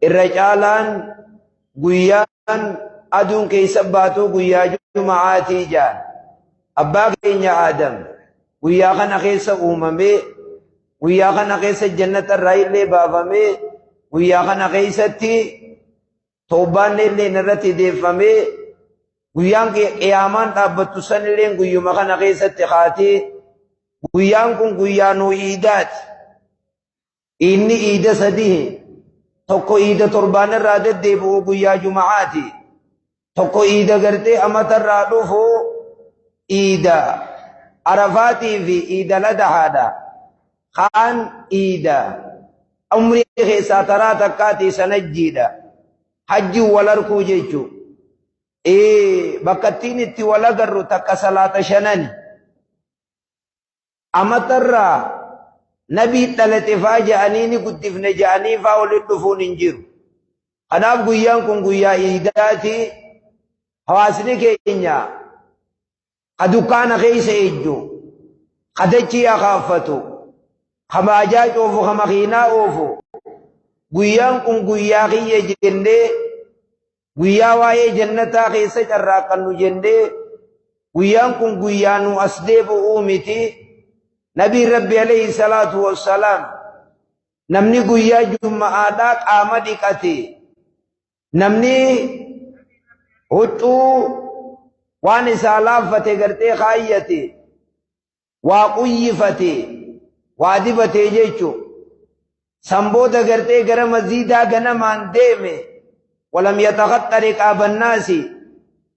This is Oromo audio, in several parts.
irra caalaan guyyaan aduun keessa baatu guyyaa juma'aatii jaan abbaa keenya Aadam guyyaa kana keessa uumamee guyyaa kana keessa jannata irraa illee baafamee guyyaa kana keessatti toobaan illee irratti deeffamee guyyaan qiyaamaan dhaabbattu san illee guyyuma kana keessatti kaatee guyyaan kun guyyaa nuu iidaati. Inni iida sadii tokko iida torbaan irraa deddeebi'u guyyaa juma'aati. Tokko iida gartee amata irraa dhufu iida arafaatii fi iida ladahaadha. Kaan iida umrii keessaa taraa takkaatii sanajjiidha. Hajji wal arkuu jechuun. Bakka ittiin itti wal agarru takka salaata shanani. Amatarraa nabii dhalate faa ja'anii ni guddifne ja'anii faa walitti dhufuun hin jiru. Kanaaf guyyaan kun guyyaa iidaati. Hawaasni keenya ka dukkaana keessa ejju, ka dachii akaaffatu, ka baajaa coofu, ka makiinaa oofu. Guyyaan kun guyyaa kiyya jennee guyyaa waa'ee jannataa keessa carraaqannu jennee guyyaan kun guyyaa nu as deebi'uu miti. Nabii Rabbi alayhi salaatu wassalaam namni guyyaa juma'aadhaa qaama dhiqate namni huccuu waan isaa laaffate gartee kaayyate waa quyyifate waa dibate jechuun sanbooda gartee gara maziidaa ganamaan deeme walam yataxaxxa riqaaba nnaasi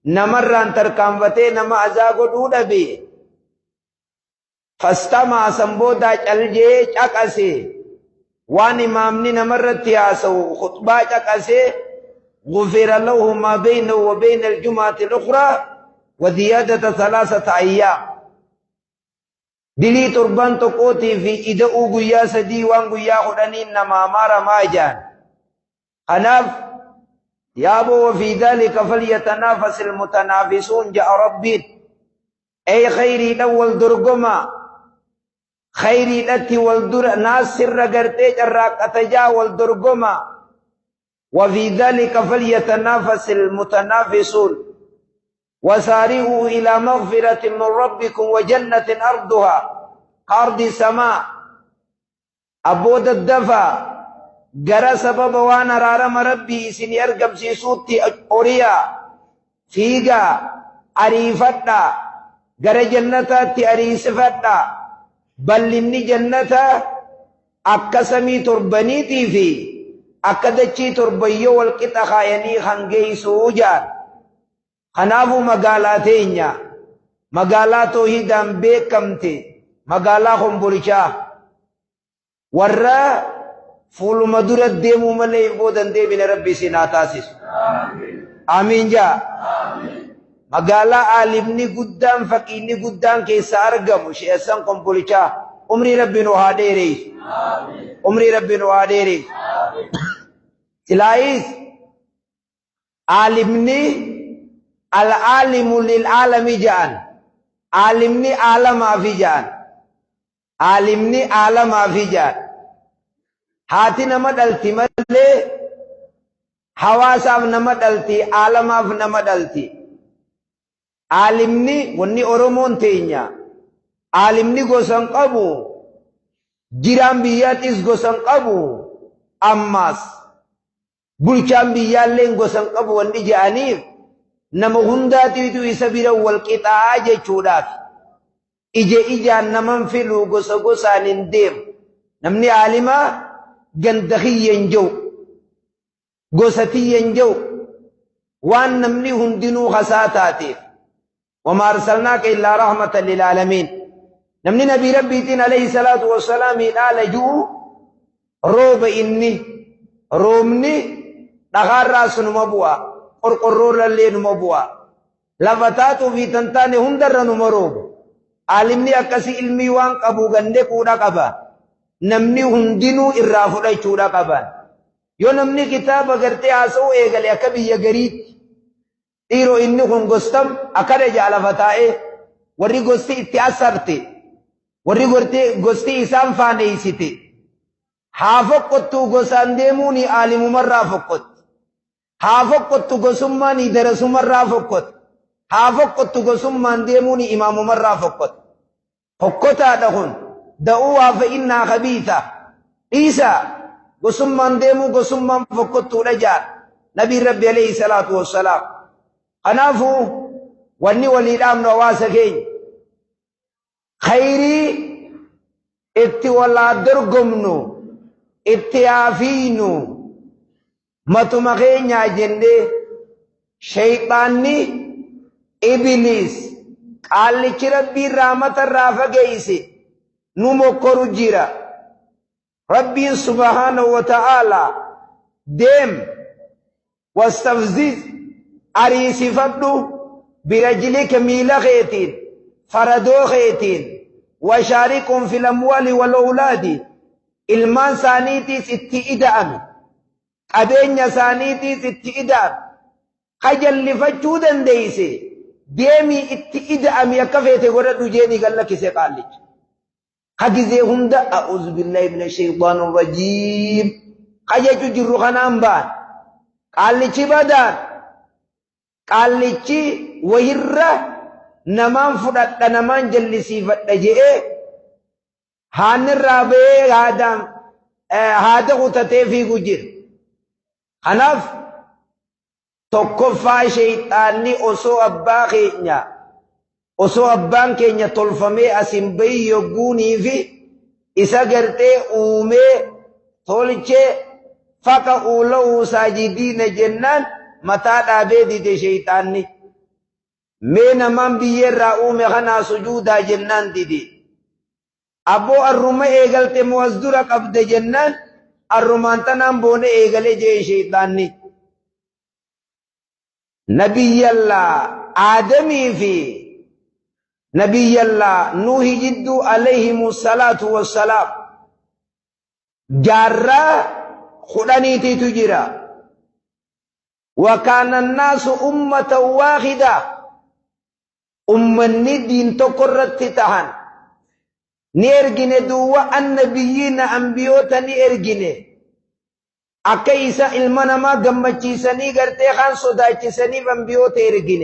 namarraan tarkaanfatee nama azaa godhuu dhabe. Fastamaa sanboodaa caljee caqase waan imaamni namarratti haasa'u khutbaa caqase gufira lahu maa baynahu wa bayna aljum'ati al-ukhraa wa ziyaadata thalaasata ayyaam. Dilii torban tokkootii fi ida'uu guyyaa sadii waan guyyaa kudhaniin namaa maramaa jaan. Kanaaf yaaboo wa fi dhaalika falyatanaafasi almutanaafisuun ja'a rabbiin. Ay khayriidhaan wal dorgomaa. Khayriidhatti wal dura naasirra gartee carraaqatajaa wal dorgoma. وفي ذلك فليتنافس المتنافسون وسارعوا إلى مغفرة من ربكم وجنة أرضها كأرض السماء. أبود الدفا جرى سبب وانا رارم ربي إسن يرقب سيسوتي أوريا فيقا أريفتا جرى جنتاتي أريسفتا بل إني جنتا أكسمي تربنيتي في أكدتشي تربيو والقطع خايني خنجي سوجان. خنافو مقالاتين مقالاتو هيدان بيكمتي مقالاهم برشا ورّا فول مدورة ديمو ملي بودن ديبين ربي سناتاسيس آمين جا مقالا عالمني قدام فقيني قدام كيسا أرقم شيئسان قم برشا عمري ربي نوهاديري عمري ربي نوهاديري تلايس عالمني العالم للعالم جان عالمني عالم في جان عالمني عالم في جان هاتي نمد التمالي حواساف نمد التي عالماف نمد التي عالمني وني أرمون تينيا عالمني غسان قبو جيران بياتيس غسان قبو أماس bulchaan biyyaalleen gosan qabu wanni je'aniif nama hundaatiitu isa bira wal qixaa jechuudhaaf ije ijaan naman filu gosa gosaan hin deemu. Namni aalimaa ganda kiyyan jiru gosa tiyyan jiru waan namni hundinuu hasaa taateef wamaa arsalnaaka illaa rahmatan lilaalamiin. Namni nabii rabbiitiin alayhi salaatu wassalaamii dhaala ji'u rooba inni roobni dhagaarraa sunuma bu'a qorqorroorrallee numa bu'a lafa taatuu fi tantaane hundarra numa roobu. Aalimni akkasii ilmii waan qabu gande kuudha qaba namni hundinuu irraa fudhachuudha qaban. Yoo namni kitaaba gartee haasa'uu eegale akka biyya gariitti dhiiroo inni kun gostam akkana jaalafa taa'ee warri gosti itti asarte warri gosti isaan faaneeysite haa foqqottuu gosaan deemuuni aalimumarraa foqqotti haa foqqottu gosummaani darasumarraa foqqotti haa foqqottu gosummaan deemuuni imaamumarraa foqqotti fokkotaadha kun da'uwaa fa'innaa kabiisa dhiisa gosummaan deemuu gosummaan fokkottuudha jaan nabiin rabbi alayhi salaatu wassalaam kanaafuu wanni walii dhaamnu hawaasa keenya khayrii itti walaa dorgomnu itti haafiinu matuma keenyaa jennee shayxaanni ibliis qaallichi rabbiin rahmatarraa fageeyse nu mokkoru jira rabbiin subhaanahu wa ta'aalaa deem wastafziz ariisifadhu birajlika miila keetiin faradoo keetiin washaarikum fil amwaali wal awlaadi ilmaan saaniitiis itti ida'ame qabeenya saaniitiis itti ida'ame kajallifachuu dandeeyse deemii itti ida'ame akka feete godhadhu jeeni gallakkise qaallichi hagizee hunda a'uuzu billahi minash shaytaanir rajiim qajechu jirru kanaan baan qaallichi badaan qaallichi wahirra namaan fudhadha namaan jallisiifadha je'ee haanirraa ba'ee haada kutatee fiigu jira kanaaf tokkoffaa shayxaanni osoo abbaan keenya tolfamee asin bayi yogguunii fi isa gartee uumee tolchee faqa uula'uu saajidiina jennaan mataa dhaabee dide shayxaanni mee namaan biyyeerraa uume kanaa sujuudaa jennaan dide abboo arruma eegalte moo as dura qabde jennaan arrumaan tanaan boone eegale jee shayxaanni nabiyyallaa aadamii fi nabiyyallaa nuuhi jidduu alayhimu salaatu wassalaam jaarraa kudhaniitiitu jira وكان الناس أمة واحدة أمني دين تقرت تهان نيرجن دوا النبيين أنبيوتا نيرجن أكيسا المنما جمعتي سني غرتي خان صدايتي سني أنبيوتا يرجن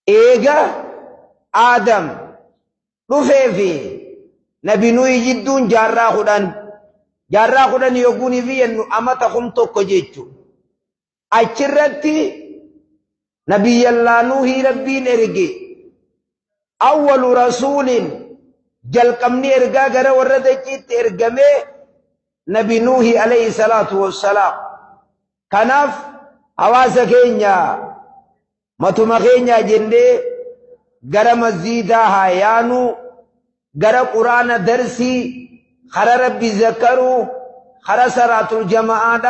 إيجا آدم رفيفي نبي نوي جدون جارraa kudhan yogguunii fi yennu amata kum tokko jechu achirratti nabiyyallaa nuuhii rabbiin erge awwalu rasuulin jalqabni ergaa gara warra dachiitti ergamee nabi nuuhii alayhi salaatu wassalaam kanaaf hawaasa keenya matuma keenya jennee gara masjiidaa haa yaanu gara quraana darsii خرا ربي ذكروا خرا صلاة الجماعة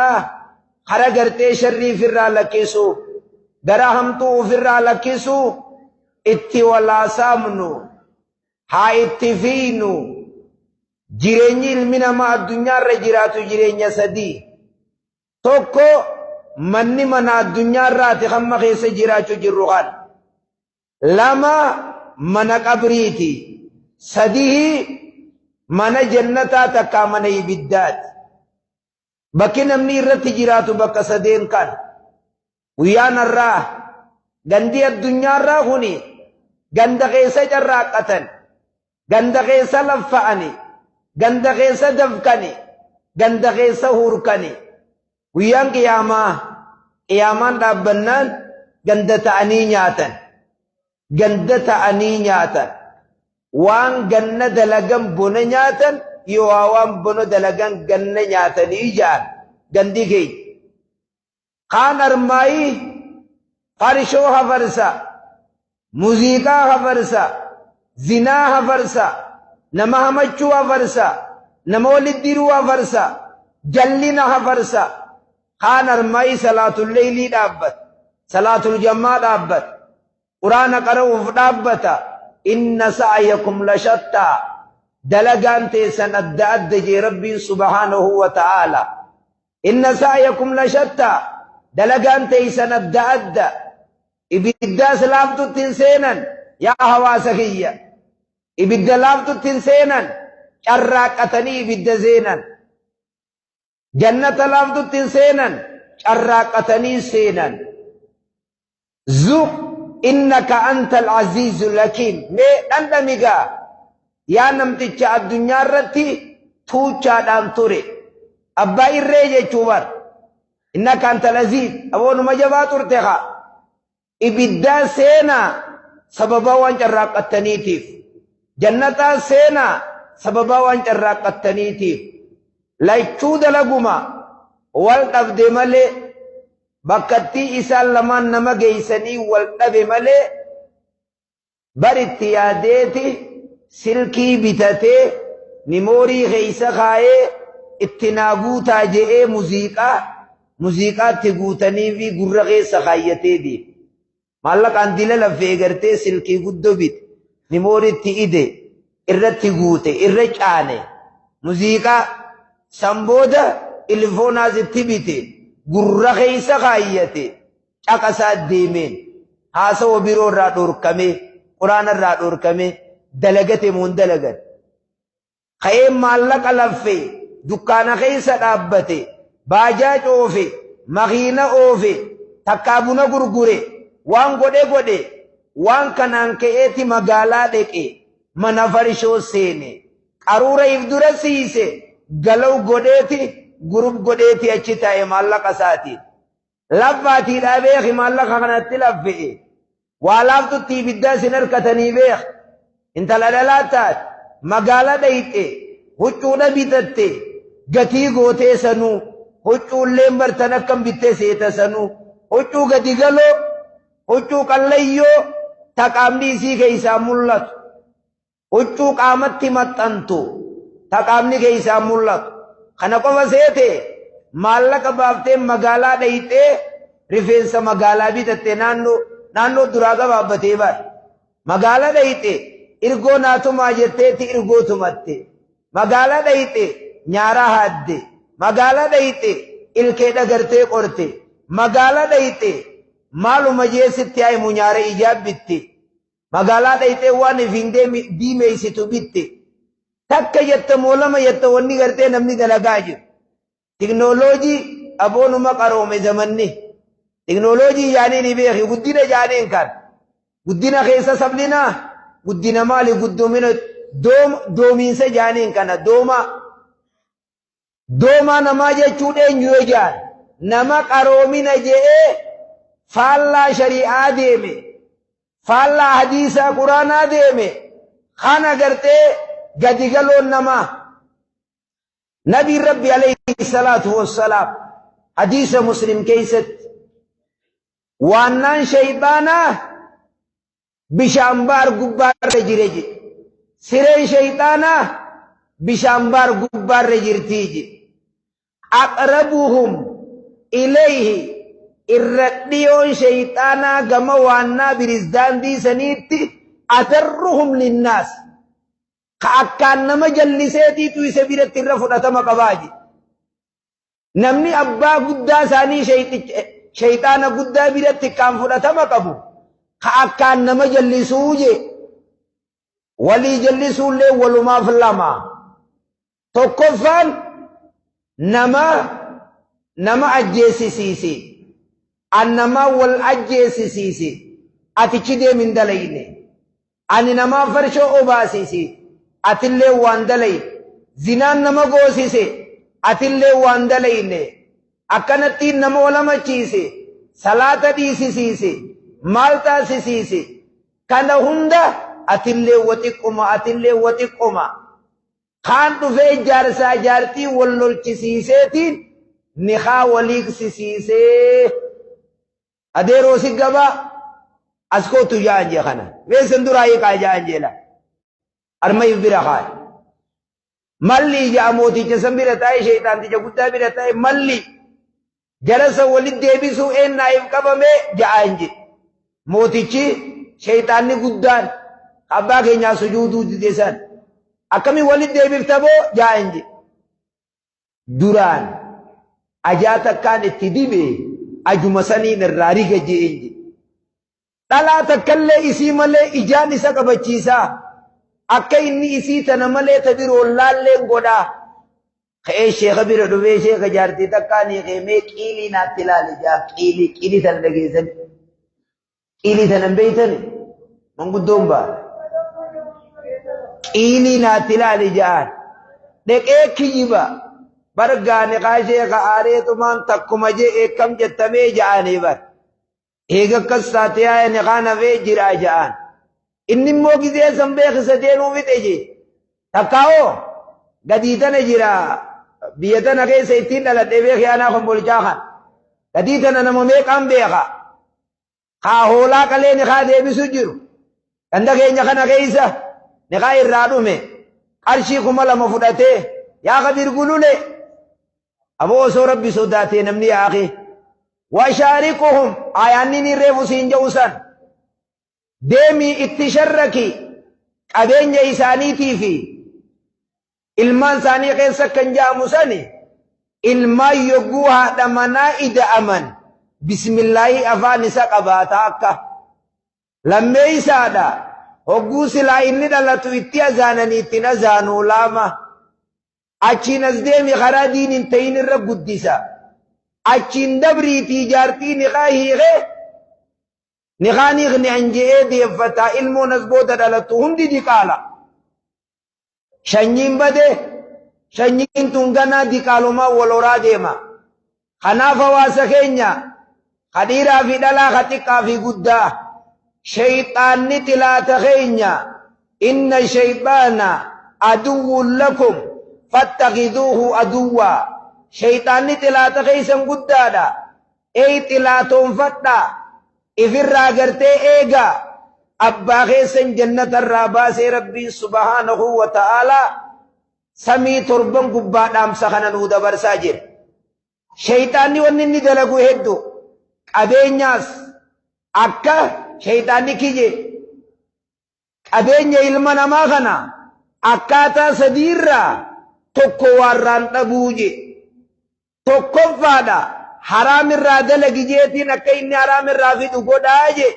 خرا غرتي شري فرا لكيسو درهم تو فرا لكيسو اتي ولا سامنو ها اتفينو جيريني المنا ما الدنيا رجراتو جيرينيا سدي توكو مني منا الدنيا راتي خم خيس جيراتو جروغان لما منا قبريتي سديه mana jannataa takkaa mana ibiddaati bakki namni irratti jiraatu bakka sadeen kan guyyaanarraa gandi addunyaarraa kuni ganda keessa carraaqqatan ganda keessa laffa'ani ganda keessa dafkani ganda keessa hurkani guyyaan qiyaamaan dhaabbannaan ganda ta'anii nyaatan waan ganna dalagan bona nyaatan yoo waan bona dalagan ganna nyaatanii jaan gandi keenya kaan armaayi farshoo hafarsa muuziqaa hafarsa zinaa hafarsa nama hamachuu hafarsa nama walitti diruu hafarsa jallina hafarsa kaan armaayi salaatul leeylii dhaabbat salaatul jammaa dhaabbat quraana qara'uuf dhaabbata إن سعيكم لشتى دلقان تيسن أدى جي ربي سبحانه وتعالى إن سعيكم لشتى دلقان تيسن أدى إبدا سلافتو تنسينا يا هواسكية إبدا لافتو تنسينا carraaqatanii ibidda seenan. Jannata laaftutti seenan carraaqatanii seenan. Zuq innaka anta al-aziizul hakiim. Mee dhandhamigaa yaa namticha addunyaa irratti tuuchaadhaan ture. Abbaa irree jechuu bar. Innaka anta al-aziiz. Aboonuma jabaa turte haa. Ibiddaa seenaa sababa waan carraaqataniitiif. Jannataa seenaa sababa waan carraaqataniitiif. Lachuu dalaguma wal dhabde malee bakkattii isaan lamaan nama geeysanii wal dhabe malee baritti yaadeeti silkii bitatee nimoorii keeysa kaayee itti naa guutaa je'ee muuziqaatti guutanii fi gurra keessa kaayyatee deema. Maallaqaan dila lafee gartee silkii guddoo bite nimooritti ide irratti guute irra caane muuziqaa Sambooda ilfoonaasitti bite gurra keeysa kaayyate caqasaa deemeen haasawa biroo irraa dhorkame quraana irraa dhorkame dalagate moon dalagate ka'ee maallaqa laffee dukkaana keeysa dhaabbate baajaa coofe makiina oofe takkaa buna gurgure waan godhe waan kanaan ka'eeti magaalaa dheqe mana farshoo seene qaruura if dura siise galaw godheeti gurub godheeti achi taa'e maallaqa isaatiin laffaatii dhaabeeki maallaqa kanatti laffe'e waa laaftutti ibiddaa isin harkatanii beek intala dhalaa taate magaalaa dhayxe huccuudha bitatte gatii gootee sanuu huccuulleen bartan akkam bittee seeta sanuu huccuu gadi galoo huccuu qallayyoo taqaamni isii keeysaa mul'atu huccuu qaamatti maxxantu taqaamni keeysaa mul'atu kana qofa seete maallaqa baaftee magaalaa dhayxee rifeensa magaalaa bitatte naannoo duraa gabaabbatee bar magaalaa dhayxe irgoo naatumaa jetteetti irgoo tumatte magaalaa dhayxe nyaaraa haadde magaalaa dhayxe ilkee dhagartee qorte magaalaa dhayxe maaluma jeesitti haimu nyaara ijaabbitte magaalaa dhayxee waan ifin diimeeysitu bitte takka jetta moolama jetta wanni gartee namni dalagaa jiru teknooloojii aboonuma qaroome zamanni teknooloojii jaaniin ibeeki guddina jaaniin kan guddina keessa sablinaa guddina maali guddumina doomiinsa jaaniin kana doomaa namaa jechuudha eenyuu jaan nama qaroomina je'ee faallaa shari'aa deeme faallaa hadiisaa quraanaa deeme kana gartee gadigaloon namaa nabii rabbi alayhi salaatu wassalaam hadiisa muslim keeysatti waannaan shayxaanaa bishaan baar gubbaarra jire jedhe sireen shayxaanaa bishaan baar gubbaarra jirtii jedhe aqrabuhum ilayhi irra dhiyoon shayxaanaa gama waannaa birizdaandii saniitti atarruhum linnaas ka akkaan nama jalliseetiitu isa biratti irra fudhatama qabaaji namni abbaa guddaa isaanii shayxaana guddaa biratti kaan fudhatama qabu ka akkaan nama jallisuu je walii jallisuullee walumaaf lama tokkoffaan nama ajjeesisiise annamaa wal ajjeesisiise atichi deemin dalayne ani namaa farshoo obaasise atillee waan dalayne zinaan nama goosise atillee waan dalayne akkanattiin nama walamachiise salaata dhiisisiise maal taasisiise kana hunda atillee waxiqquma kaan dhufee jaarsaa jaartii wal lolchisiiseetiin nikaa waliiqsisiisee adeeroo si gabaa as kootu jaan jee kana weessan duraa hiiqaa jaan jeela armayif bira kaan malli ija mooticha san bira taa'e shayxaanticha guddaa bira taa'e malli jarasa walit deebisuu eennaa'if qabame ja'aan je mootichi shayxaanni guddaan abbaa keenyaa sujuuduu dide san akkami walit deebifta boo ja'aan je duraan ajaa takkaan itti dibe ajuma saniin irraa riga je'een je dhalaa takkallee isii malee ijaan isa qabachiisaa akka inni isii tana malee ta biroon laalleen godhaa. Ka'ee sheeka bira dhufee sheeka jaartii takkaanii qeemee qiilii naatti ilaali jaa qiilii tana dhageessan. Qiilii tana hin beeytan manguddoon ba'a. Qiilii naatti ilaali ja'aan. Dhaqee kiyyiba bargaa niqaa sheeka aareetumaan takkuma jee eekkam jettamee ja'anii bar. Eega akkas taate yaa'e niqaa nafee jiraa ja'aan. Inni immoo gizee san beekisa deenuu fixe jee. Takkaa'oo gadii tana jiraa. Biyya tana keessa ittiin dhaladhee beekee anaa kombolchaa kan. Gadii tana nama meeqaan beeka. Haa hoolaa qalee niqaa deebisu jiru. Ganda keenya kana keessa niqaa irraa dhume. Qarshii 2,000 fudhatee yaa Kadir gulule. Aboo osoo rabbi sodaatee namni yaaqee. Washaarikuhum ayaanni ni reefu siin ja'usan. Deemii itti sharraki qabeenya isaaniitii fi ilmaan isaanii keessa kan ja'amu sani ilmaan yogguu haadha manaa ida'aman bismillaahi afaan isa qabaataa akka lammee isaadha hogguu silaa inni dhalatu itti azaananii ittiin azaanuu laama achiin as deemi karaa diiniin ta'in irra guddisa achiin dabriitii jaartii niqaa hiikee niqaan hiikni anje'ee deeffataa ilmoon as booda dhalatu hundi diqaala. Shanyiin bade shanyiin tun ganaa diqaalumaa wal horaa deema. Kanaaf hawaasa keenya kadhiiraa fi dhalaa ka xiqqaa fi guddaa shayxaanni xilaata keenya inna shayxaana aduwwun lakum fattaqiduuhu aduwwaa. Shayxaanni xilaata keeysan guddaadha. Xilaatoonfadhaa ifirraa gartee eegaa. Abbaa keessan jannatarraa baasee rabbiin subhaanahu wa ta'aalaa samii 7 gubbaa dhaamsa kana nuu dabarsaa jira. Shayxaanni wanni inni dalagu hedduu qabeenyaas akka shayxaanni kiyye qabeenya ilma namaa kana akkaataa sadiirraa tokko warraan dhabuu je. Tokkoffaadha haraamirraa dalagi jeetiin akka inni haraamirraa fidu godhaa je.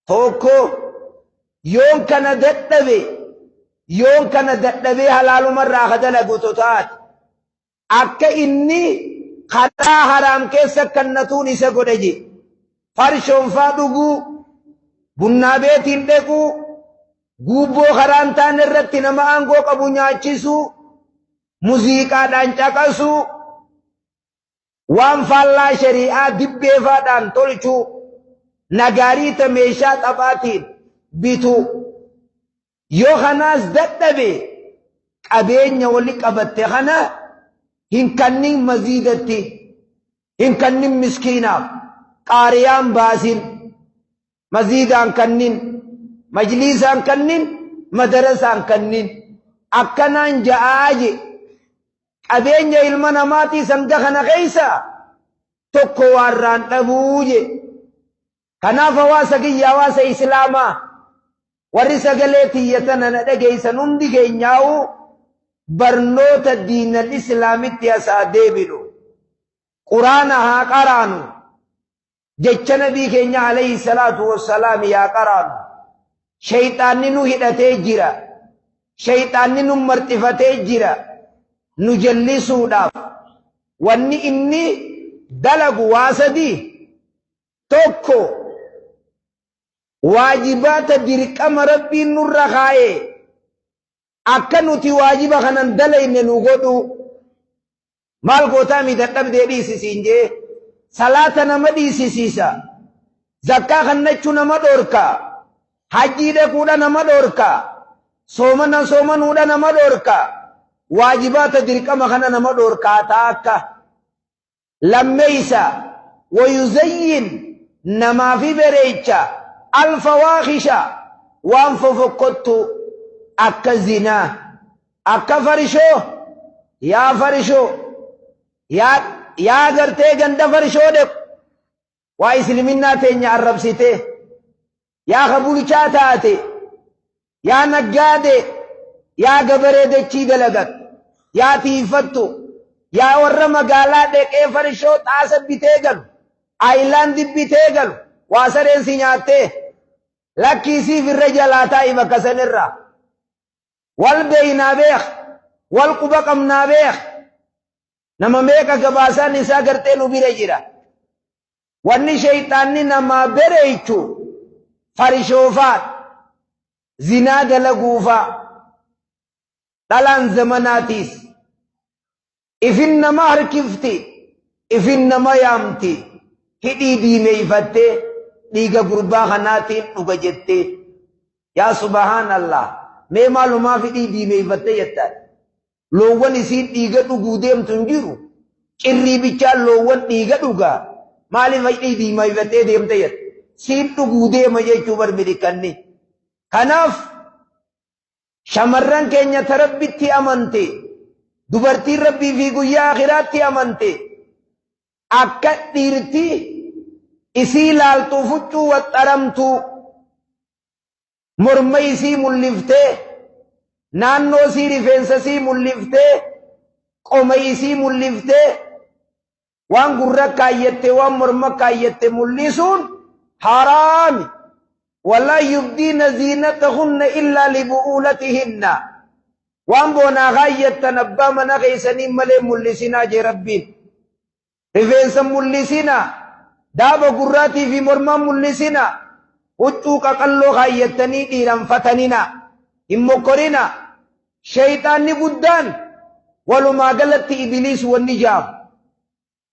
Tokko yoon kana dadhabee halaalumarraa ka dalagu taate akka inni karaa haraam keessa kannatuun isa godha je. Farshoonfaa dhuguu, bunnaa beetiin dhaquu, guubboo karaan taane irratti nama aangoo qabu nyaachisuu, muuziqaadhaan caqasuu, waan faallaa shari'aa dibbeefaadhaan tolchuu. Nagaariita meeshaa taphaatiin bitu yoo kanaas dadhabe qabeenya wali qabatte kana hin kannin maziidatti hin kannin miskiinaaf qaariyaan baasin maziidaan kannin majliisaan kannin madarasaan kannin akkanaan ja'aaje qabeenya ilma namaatii sanga kana keeysa tokko warraan dhabuuje. Kanaaf hawaasa kiyya hawaasa islaamaa warri sagalee tiyyatan na dhageessan hundi keenyaa'u barnoota diinal islaamitti asaa deebinu quraana haa qaraanu jecha nabii keenya alayhi salaatu wassalaam yaa qaraanu. Shayxaanni nu hidhatee jira, shayxaanni nu marxifatee jira nu jallisuudhaaf wanni inni dalagu waa sadii. Tokko waajibaata dirqama rabbiin nurra kaa'ee akka nuti waajiba kanan dalayne nu godhu. Maal gootaa mi dadhabdee dhiisisiin jee salaata nama dhiisisiisa, zakkaa kannachuu nama dhorka, hajjii dhaquudha nama dhorka, soomanuudha nama dhorka. Waajibaata dirqama kana nama dhorkaa taa akka lammeeysa wayuzayyin namaa fi bereecha alfawaahisha waan fofokkottu akka zinaa akka farishoo yaa farishoo yaa gartee ganda farishoo dhequ waa isliminnaa teenya arrabsite yaa kabulchaa taate yaa naggaade yaa gabaree dachii dalagat yaa tiifattu yaa warra magaalaa dheqee farishoo xaasa bitee galu aayilaandi bitee galu waa sareensi nyaattee lakkiisiif irra jalaataa bakka sanirraa wal beeynaa beek wal quba qabnaa beek nama meeqa gabaasaan isaa gartee nu bira jira wanni shayxaanni namaa bereeychu farishoofaat zinaa dalaguufaa dhalaan zamanaatiis ifin nama harkifti ifin nama yaamti hidhii diimeeyfattee dhiiga gurbaa kanaatiin dhuga jettee yaa subhaanallah mee maalumaaf hidhii diimeeyfattee jettaan loowwan isiin dhiiga dhuguu deemtu hin jiru cirrii bichaan loowwan dhiiga dhugaa maaliif hidhii diimeeyfattee deemte jette siin dhuguu deema jechuu barbidikkanni kanaaf shamarran keenya ta rabbitti amante dubartiin rabbii fi guyyaa akhiraatti amante akka dhiirtii isii laaltuu fuccuu waxxaramtuu morma isii mulliftee naannoo isii rifeensa isii mulliftee qoma isii mulliftee waan gurra kaayyette waan morma kaayyette mullisuun haraami ولا يبدين زينتهن إلا لبؤولتهن وان بونا غاية تنبا من غيسني ملي ملسنا جي ربين رفيسا ملسنا دابا قراتي في مرمى ملسنا وچوكا قلو غايتني ديران فتننا إمو قرنا شيطان نبودان ولما قلت إبليس والنجام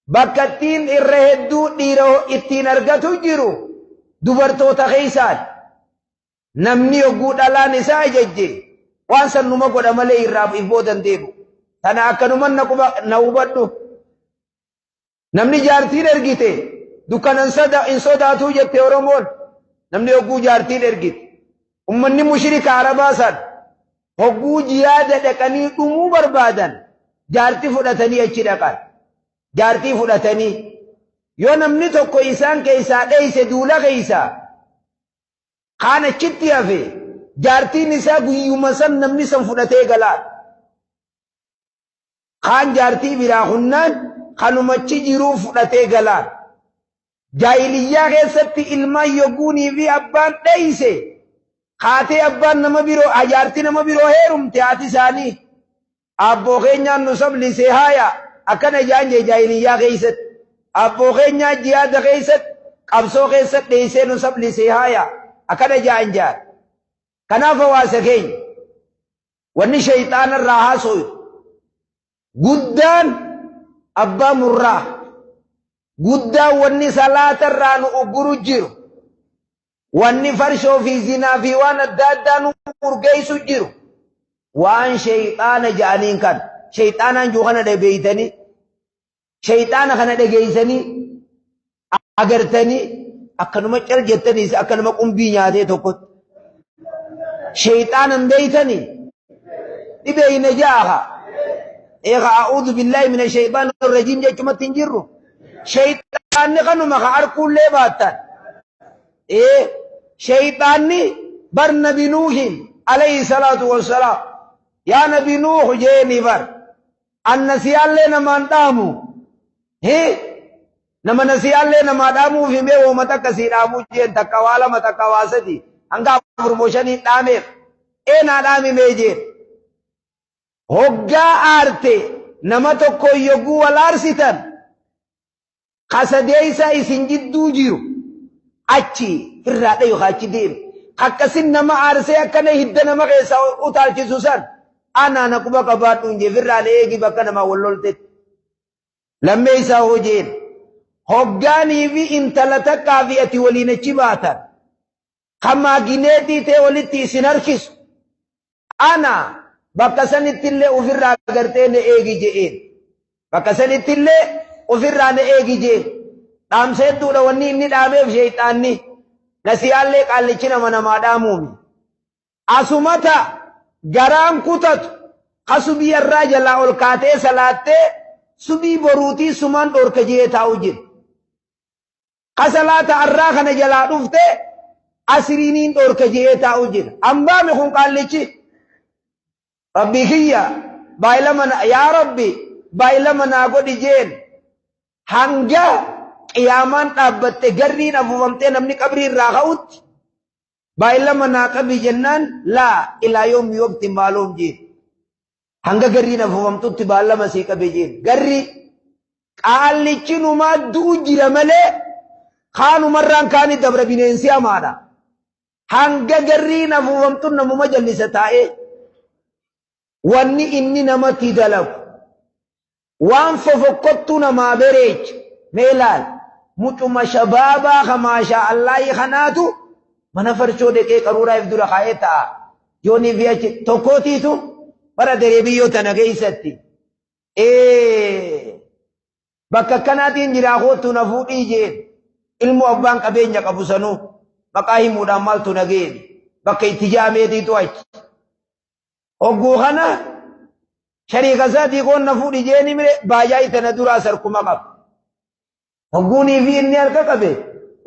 بكتين إرهدو ديرو اتين أرغتو جيرو dubartoota keeysaan namni yogguu dhalaan isaa ajajje waan san numa godha malee irraa boodan deebu tana akkanuman na hubadhu namni jaartiin ergite dukkanan in sodaatuu jette oromoon namni yogguu jaartiin ergite ummanni mushrika arabaa san hogguu jihaada dhaqanii dhumuu barbaadan jaartii fudhatanii achi dhaqan jaartii fudhatanii yoo namni tokko isaan keeysaa dheeyse duula keeysaa kaan achitti hafe jaartiin isaa guyyuma san namni san fudhatee galaan kaan jaartii biraa hunnaan kanumachi jiruu fudhatee galaan jaahiliyyaa keessatti ilmaan yogguunii fi abbaan dheeyse kaatee abbaan nama biroo jaartii nama biroo heerumte haati isaanii abboo keenyaan nu sablisee haaya akkana jaanje jaahiliyyaa keessatti abboo keenyaa jihaada keessatti qabsoo keessatti dheeysee nu sablisee haaya akkana jaan jaan kanaaf hawaasa keenya wanni shayxaana irraa haasoyu guddaan abbaa murraa guddaan wanni salaata irraa nu ugguru jiru wanni farshoo fi zinaa fi waan adda addaa nu urgeessu jiru waan shayxaana ja'aniin kan shayxaanaan juu kana dhabeeytanii shayxaana kana dhageeysanii agartanii akkanuma cal jettaniis akkanuma qumbii nyaatee tokkotti shayxaanan beeytanii dhibeeyne jaaha eega a'uudhu billaahi min ashayxaani irrajiim jechumatti hin jirru shayxaanni kanuma ka arkuullee baattan shayxaanni bar nabi nuuhin alayhi salaatu wassalaam yaa nabi nuuhu jeeni bar annasiyaallee namaan dhaamu nama nasiyaallee namaa dhaamuuf himee woomata akkasii dhaamuu jeen takka waa lama takka waa sadi hanga promoshaniin dhaameef eenaa dhaamimee jeen hoggaa aarte nama tokko yogguu wal aarsitan kasadeeysa isin jidduu jiru achi irraa dhayu achi deem akkasin nama aarsee akkana hidda nama keessa utaalchisu san anaa na quba qabaadhu hin jeef irraa na eegi bakka namaa wal loltetti lammee isaa hojeen hoggaanii fi intala takkaa fi ati waliin achi baatan kamaagineetii ta'e walitti isin harkisu ana bakka sanittillee ofirraa agartee na eegi je'een bakka sanittillee ofirraa na eegi je'een dhaamsa hedduudha wanni inni dhaameef shayxaanni nasiyaallee qaallichi namaa dhaamuumi asumata garaan kutatu kasubii irraa jalaa ol kaatee salaattee subii boruutii sumaan dhorka jee taa'u jira kasalaata arraa kana jalaa dhufte asiriiniin dhorka jee taa'u jira ambaame kun qaallichi rabbii kiyya yaa rabbi baay'ilama naa godhi jeen hanga qiyaamaan dhaabbatte garriin afufamtee namni qabrii irraa ka'utti baay'ilama naa qabi jennaan laa ilaa yoom yoobti maalum jiin hanga garrii nafuufamtutti baay'ilama sii qabi jiin garri qaallichi numaa du'u jira malee kaanumarraan kaani dabra bineensi hamaadha hanga garrii nafuufamtu namuma jallisa taa'ee wanni inni namatti dalagu waan fofokkottu namaa bereech meelaal mucuma shabaabaa kamaashaa allaahi kanaatu mana farshoo deqee qaruuraaf dura kaa'ee ta'a yoonii fi achi tokkootiitu bara daree biyyoo tana keessatti bakka akkanaatiin jiraa kootu na fuudhii jeen ilmu abbaan qabeenya qabu sanuu maqaa himuudhaan maaltu nageeni bakka itti jaameetiitu achi hogguu kana shariika isaatii koon na fuudhi jeeni mire baay'aa tana duraa sarkuma qaba hogguunii fi inni harka qabe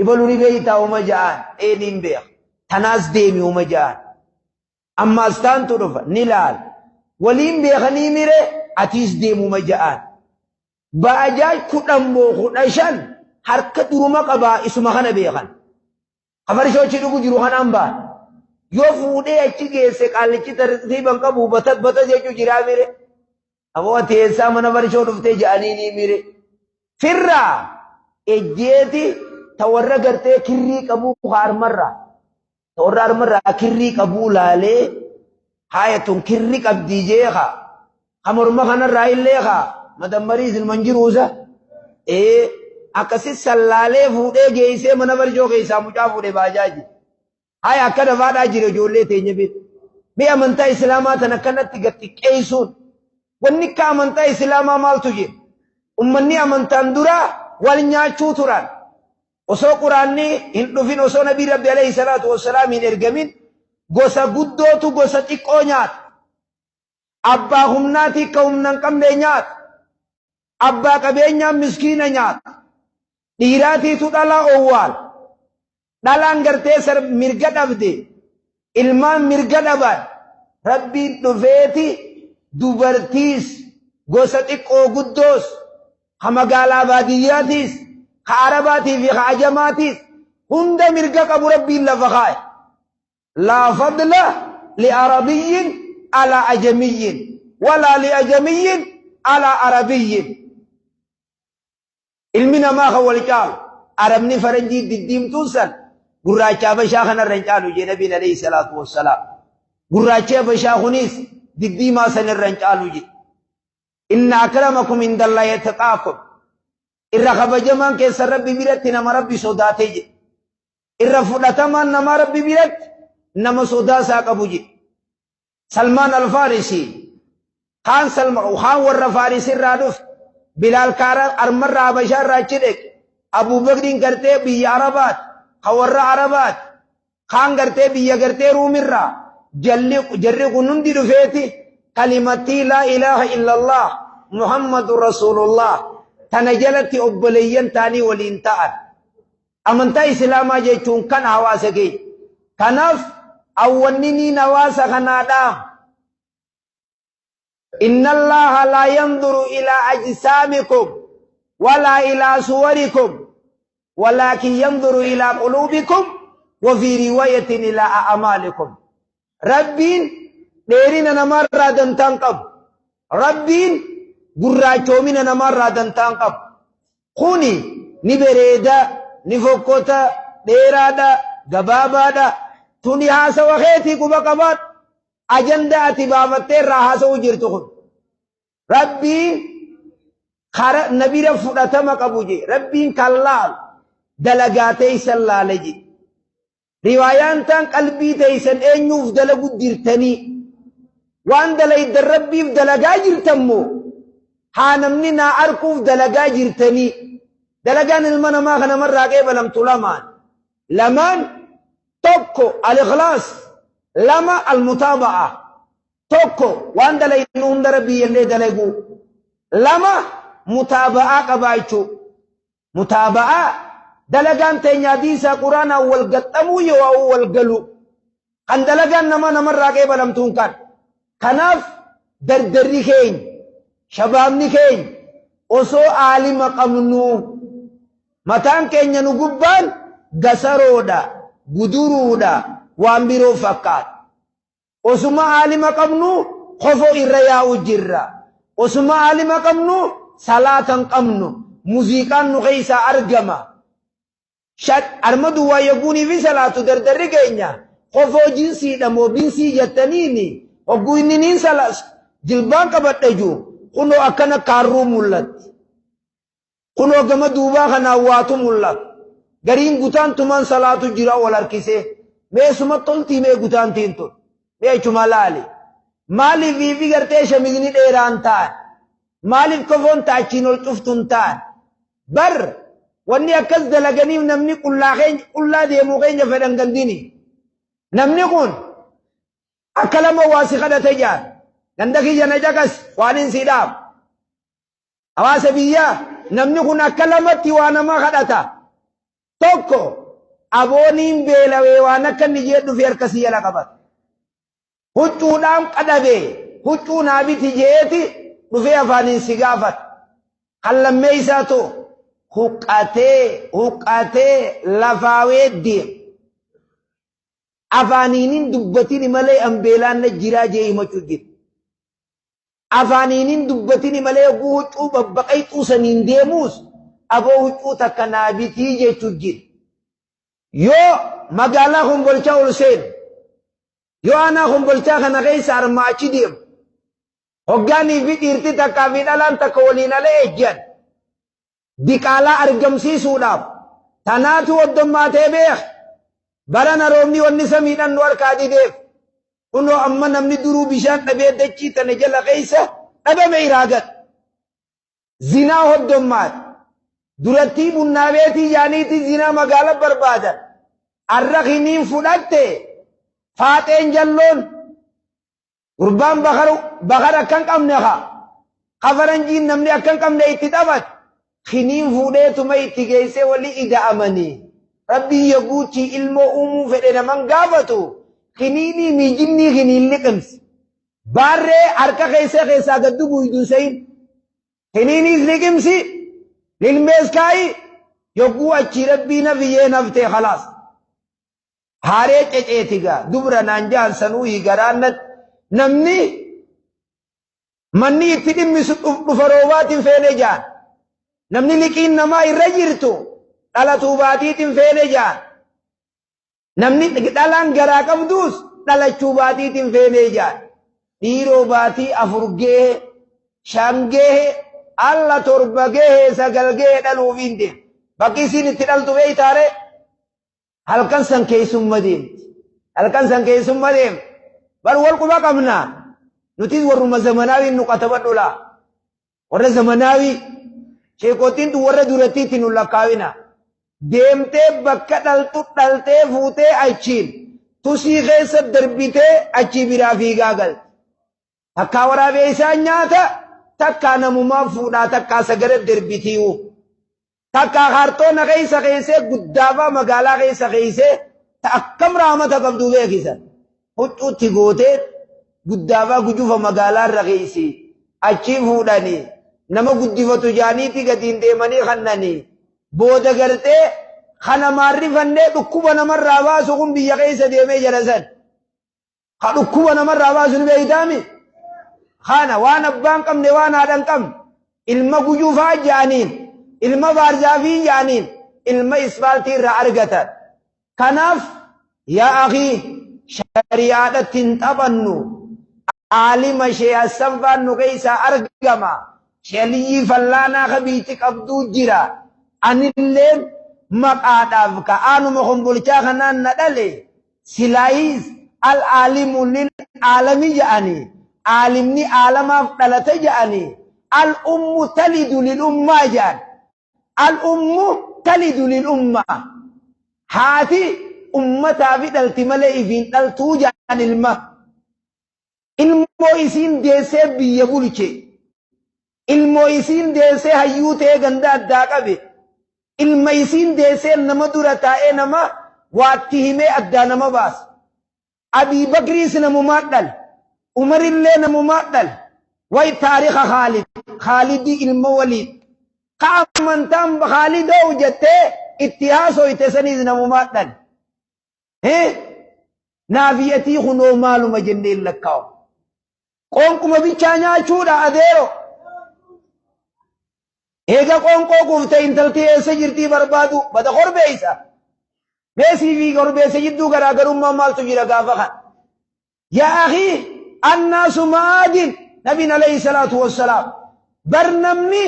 ibaluni beeytaa uma ja'an eeniin beeka tanaas deemi uma ja'an ammaas taantu dhufa ni laal waliin beekanii mire atiis deemuma ja'an baajaaj 15 harka duruma qabaa isuma kana beekan afarshoochi dhugu jiru kanaan baan yoo fuudhee achi geesse qaallichi tartiiban qabu bata jechuu jiraa mire ammoo ati eessaa mana farshoo dhuftee ja'anii ni mire firraa ejjeeti ta warra gartee kirrii qabuu harmarra ta warra harmarra kirrii qabuu laalee haayatun kirri qabdii jeeka kamorma kanarraa illeeka madammarii ilman jiruusa akkasit sallaalee fuudhee geessee mana farshoo keessaa mucaa fuudhee baajaaji haaya akka dafaadhaa jira ijoollee teenya beeku mee amantaa islaamaa tan akkanatti xiqqeessuun wanni akka amantaa islaamaa maaltu jira ummanni amantaan duraa wal nyaachuu turan osoo quraanni hin dhufin osoo nabii rabbi alayhi salaatu wassalaam hin ergamin gosa guddootu gosa xiqqoo nyaata abbaa humnaatii ka humnan qabne nyaata abbaa qabeenyaa miskiina nyaata dhiiraatiitu dhalaa owwaal dhalaan gartee mirga dhabde ilmaan mirga dhaban rabbiin dhufeeti dubartiis gosa xiqqoo guddoos ha magaalaa baadiyyaatiis ha arabaatii fi ha ajamaatiis hunda mirga qabu rabbiin lafa kaa'e laa fadla liarabiyyin alaa ajamiyyin walaa liajamiyyin alaa arabiyyin ilmi namaa kan wal caalu arabni faranjii diddiimtuun san gurraacha habashaa kanarra hin caalu jee nabiin alayhi salaatu wassalaam gurraachi habashaa kunis diddiimaa sanirra hin caalu jee inna akramakum indallahi yataqaakum irra kabajamaan keessa rabbi biratti nama rabbi sodaatee je irra fudhatamaan nama rabbi biratti nama sodaasaa qabu je salmaan alfaarisi kaan warra faarisirraa dhufe bilaal kaara armarraa habashaarraa achi dhaqe abubakriin gartee biyya arabaat ka warra arabaat kaan gartee biyya gartee ruumirraa jarri kun hundi dhufeeti kalimattii laa ilaaha illallah muhammadun rasulullah tana jalatti obboleeyyan taanii waliin ta'an amantaa islaamaa jechuun kan hawaasa keenya kanaaf awwanniniin hawaasa kanaadhaa inna allaha laa yanduru ilaa ajsaamikum walaa ilaa suwarikum walakin yanduru ilaa quluubikum wa fi riwaayatin ilaa a'maalikum rabbiin dheerina namarraa dantaan qabu rabbiin gurraachoomina namarraa dantaan qabu kuni ni bereeda ni fokkota dheeraadha gabaabaadha tuni haasawa keetii quba qabaat ajanda ati baafattee irraa haasa'u jirtu kun rabbiin kara nabira fudhatama qabu je rabbiin kallaal dalagaa teeysan laale je riwaayaan tan qalbii teeysan eenyuuf dalagu dirtanii waan dalaydan rabbiif dalagaa jirtammoo haa namni naa arkuuf dalagaa jirtanii dalagaan ilma namaa kanamarraa qeebalamtu lamaan tokko al-ikhlaas lama al-mutaaba'a tokko waan dalaynu hunda rabbii yennee dalagu lama mutaaba'aa qabaachuu mutaaba'aa dalagaan teenya hadiisa quraanaa wal gaxxamuu yoo wal galu kan dalagaan namarraa qeebalamtuun kan kanaaf dardarri keenya shabaabni keenya osoo aalima qabnu mataan keenya nu gubbaan gasaroodha guduruudha waan biroo fakkaata. Osuma aalima qabnu kofoo irra yaa'u jirra. Osuma aalima qabnu salaatan qabnu muuziqaan nu keessaa argama. Armadu waa yaguunii fi salaatu dardarri keenya kofoo jinsiidha moo binsii jettaniini hogguu inni niin salaas jilbaan qabadha juu kunoo akkana kaarruu mul'atti. Kunoo gama duubaa kanaan waatu mul'atu. Gariin gutaan tuman salaatu jira wal harkisee meesuma toltii mee gutaan tiin tol mee chuma laali. Maaliif ifi gartee shamigni dheeraan ta'an maaliif kofoon taachiin ol cuftuun ta'an bar wanni akkas dalaganiif namni qullaa deemuu keenya fedhan gandini. Namni kun akka lama waa si kadhate jaan ganda kiyya na jaqas waan hin siidhaaf. Hawaasa biyyaa namni kun akka lamatti waa nama kadhata. Tokko abooniin beelawee waan akka inni jedhu fi harkasii jala qabata. Huccuudhaan qadhabee huccuu naabiti jeeti dhufee afaaniin si gaafata. Kan lammee isaa too huqqatee lafaawee deema. Afaaniinin dubbatini malee ambeelaan na jiraa jee himachuu jira. Afaaniinin dubbatini malee huccuu babbaqay xuusaniin deemuus aboo huccuu takka naabitii jechuu jira. Yoo magaalaa Kombolchaa ol seenu yoo aanaa Kombolchaa kana keessa armaachi deemu hoggaanii fi dhiirti takkaa fi dhalaan takka waliin ala ejjan diqaalaa argamsiisuudhaaf tanaatu hoddommaatee beeka. Barana roobni wanni samiidhaan nu harkaa dideef kunoo amma namni duruu bishaan dhabee dachii tana jala keessa dhabame iraagat. Zinaa hoddommaati. Durattii bunnaa beetii yaaniiti zinaa magaala barbaadan. Arra kiniin fudhatte faaxeen jalloon gurbaan bakar akkan qabne kafaranjiin namni akkan qabne itti taphat kiniin fuudheetuma itti geessee wali ida'amanii. Rabbii yaguuchi ilmoo uumuu fedhe naman gaafatu kiniinii mijinnii kiniin liqimsi. Baarree harka keessaa gaddu buuydu sayin kiniiniis liqimsi. Lilmees kaayi yogguu achi rabbii nafiyyee naftee khalaas. Haaree ceceetigaa dubra naan jaan sanuu higaraannat namni manni itti dhimmisu dhufa roobaatiin feene jaan. Namni liqiin namaa irra jirtu dhala tuubaatiitiin feene jaan. Namni dhalaan garaa qabduus dhalachuu baatiitiin feene jaan. Dhiiroo baatii afur geehe shan geehe alla torba geehe sagal geehe dhaluuf hin deemu. Bakki isiin itti dhaltu beeytaare halkan san keessumma deemti. Halkan san keessumma deemti. Bar wal quba qabna. Nutis warruma zamanaawiin nu qatabadhu laa. Warra zamanaawii sheekootiin warra durattiitti nu lakkaawina. Deemtee bakka dhaltu dhaltee fuutee achiin tusii keessa darbitee achi biraa fiigaa galti. Takkaa waraabee isaan nyaata. Takkaa namumaa fuudhaa takkaa sagara darbitiiwu. Takkaa kaartoona keessa guddaafaa magaalaa keessa akkam raamata qabdu beekisan. Huccuutti gootee guddaafaa gujufa magaalaa irra keessa achi fuudhanii nama guddifatu jaaniitti gatiin deemanii kannanii booda gartee kana maarrifannee dhukkuba namarraa baasu kun biyya keessa deemee jala san. Ka dhukkuba namarraa baasu ni beeytaami. Kana waan abbaan qabne waan haadhan qabne ilma gujufaa jaaniin ilma baarzaafii jaaniin ilma isfaaltii irraa argatan. Kanaaf yaa akhii shari'aadhatti hin taphannu. Aalima shee assanfaan nu keessaa argama. Shaliyyii fallaanaa kabiitti qabduu jira. Anilleen maqaadhaaf ka'aanuma Kombolchaa kanaan na dhale silaayis al-aalimu lil aalami ja'anii. Aalimni aalamaaf dhalate ja'anii. Al-ummu talidu lil ummaa ja'an. Al-ummu talidu lil ummaa. Haati ummataa fi dhalti malee ifiin dhaltuu ja'an ilma. Ilmoo isiin deessee biyya bulche. Ilmoo isiin deessee hayyuu ta'ee ganda addaa qabe. Ilma isiin deessee nama dura taa'ee nama waatti himee addaa nama baasa. Abii Bakriis namumaa dhal. Umarillee namumaa dhal. Way taariika Khaalid. Khaalidii ilma Waliid. Ka amantaan Khaalidoo jettee itti haasoyte saniis namumaa dhal. naafiyatii hunoo maaluma jenneen lakkaa'u. Qoonquma bichaa nyaachuudha adeero. Eega qoonqoo guuftee intaltii eessa jirtii barbaadu bada korbeeysa. Beesii fi korbeessa jidduu garaagarummaa maaltu jira gaafa kan. Yaa akhii annaasu ma'aadin nabiin alayhi salaatu wassalaam. Barnamni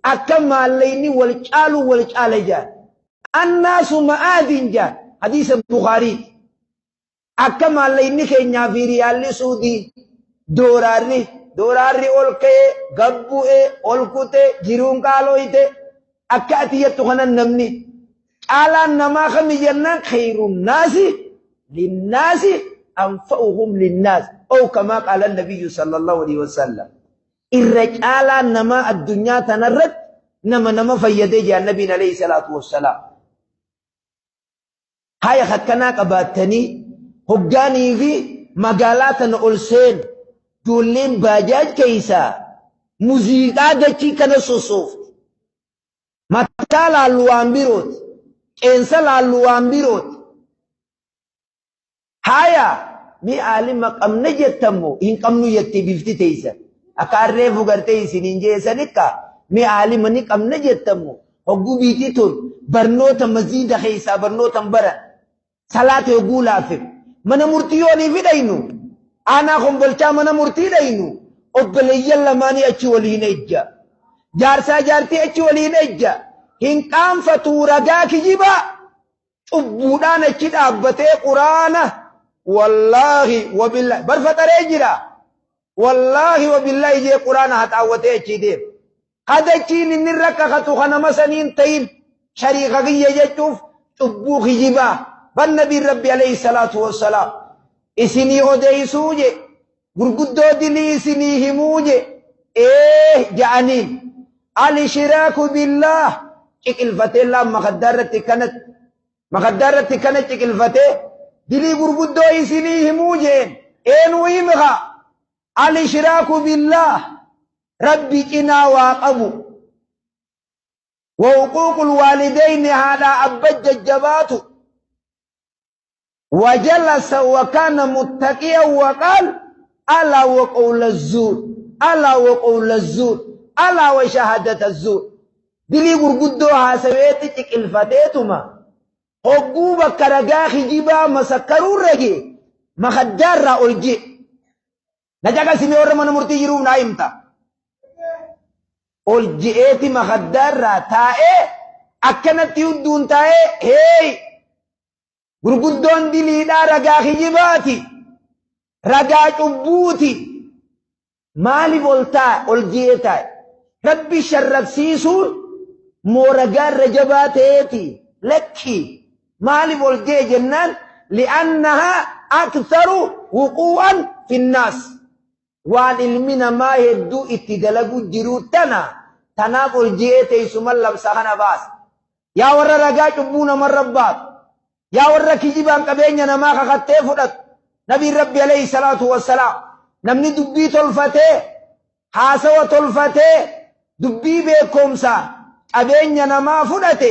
akka maallayni wal caala jaan. Annaasu ma'aadin jaan. Hadiisa Bukaarii. Akka maallayni keenyaa fi riyaalli suudii dooraarri ol ka'ee gabbu'ee ol kutee jiruun qaalooyte akka ati jettu kanan namni caalaan namaa kami jennaan khayrun naasi linnaasi anfa'uhum linnaas oo kamaa qaala nabiyyu sallallahu alaihi wasallam irra caalaan namaa addunyaa tanarratti nama fayyadee jaan nabiin alayhi salaatu wassalaam. Haya hakkanaa qabaattanii hoggaanii fi magaalaa tana ol seenu ijoolleen baajaaj keeysaa muuziqaa dachii kana sosoofti. Mataa laallu waan birooti. Qeensa laallu waan birooti. Haya mi aalima qabna jettammoo hin qabnu jettee bifti teeysan. Akka harreefu gartee isiniin jeessanikka mi aalima ni qabna jettammoo hogguu biitii tun barnoota maziida keeysaa barnootan baran salaata hogguu laafif mana murtii yoonii fidhaynu. Aanaa kombolchaa mana murtii dhaynu obboleeyyan lamaanii achi waliin ejja. Jaarsaa jaartii achi waliin ejja. Hin qaanfatuu ragaa kijibaa cubbuudhaan achi dhaabbatee quraana wallaahi wabillahi barfataree jira. Wallaahi wabillahi jee quraana haxaawwatee achi deema. Hadachiin inni rakkakatu kanama saniin ta'in shariika kiyya jechuuf cubbuu kijibaa. Ban nabiin rabbi alayhi salaatu wassalaam. Isinii odeessuu je gurguddoo dilii isinii himuu je ja'aniin al-ishraaku billah ciqilfatee laan makaddaarratti kana ciqilfatee dilii gurguddoo isinii himuu jeen eenuu himha al-ishraaku billah rabbi cinaa waa qabu wa huquuqul waalidayni haadhaa abba jajjabaatu. وجلس وكان متقيا وقال ألا وقول الزور ألا وقول الزور ألا وشهادة الزور دلي غرغدوها سويتك الفتيتما حقوبة كرغاخي جيبا مسكروا رجي مخدر أولجي نجاك سيمي ورمان مرتي جيروم نايمتا أولجيتي مخدر تائي أكنت يدون تائي هي gurguddoon diliidhaa ragaa kijibaati ragaa cubbuuti maaliif ol ji'ee taa'e rabbi sharrabsiisuun moo ragaarra jabaa ta'eeti lakki maaliif ol ji'e jennaan li'annahaa aktharu wuquu'an finnaas waan ilmi namaa hedduu itti dalagu jiruu tanaaf ol ji'ee teessuman labsa kana baasa yaa warra ragaa cubbuu namarra baatu. Yaa warra kijibaan qabeenya namaa kakattee fudhatu nabiin rabbi alayhi salaatu wassalaam namni dubbii tolfatee haasawa tolfatee dubbii beekomsaa qabeenya namaa fudhate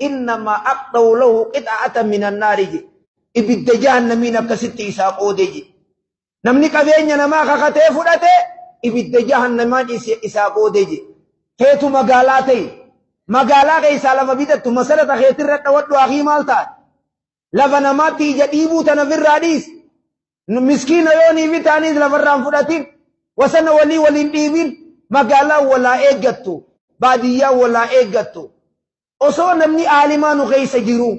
innamaa aqdaw lahu qixa'atan minan naari je ibidda jahannamiin akkasitti isaa qoode je namni qabeenya namaa kakatee fudhate ibidda jahannamaan isaa qoode je keetu magaalaa ta'e magaalaa keessaa lafa bitattu masarata keetirra dhawadhu akii maal taate lafa namaatti ija dhiibuu tana firraa dhiis miskiina yoonii fi taaniis lafarraan fudhatin wasana waliin dhiibin magaalaa walaa eeggattu baadiyyaa walaa eeggattu osoo namni aalimaa nu keessa jiru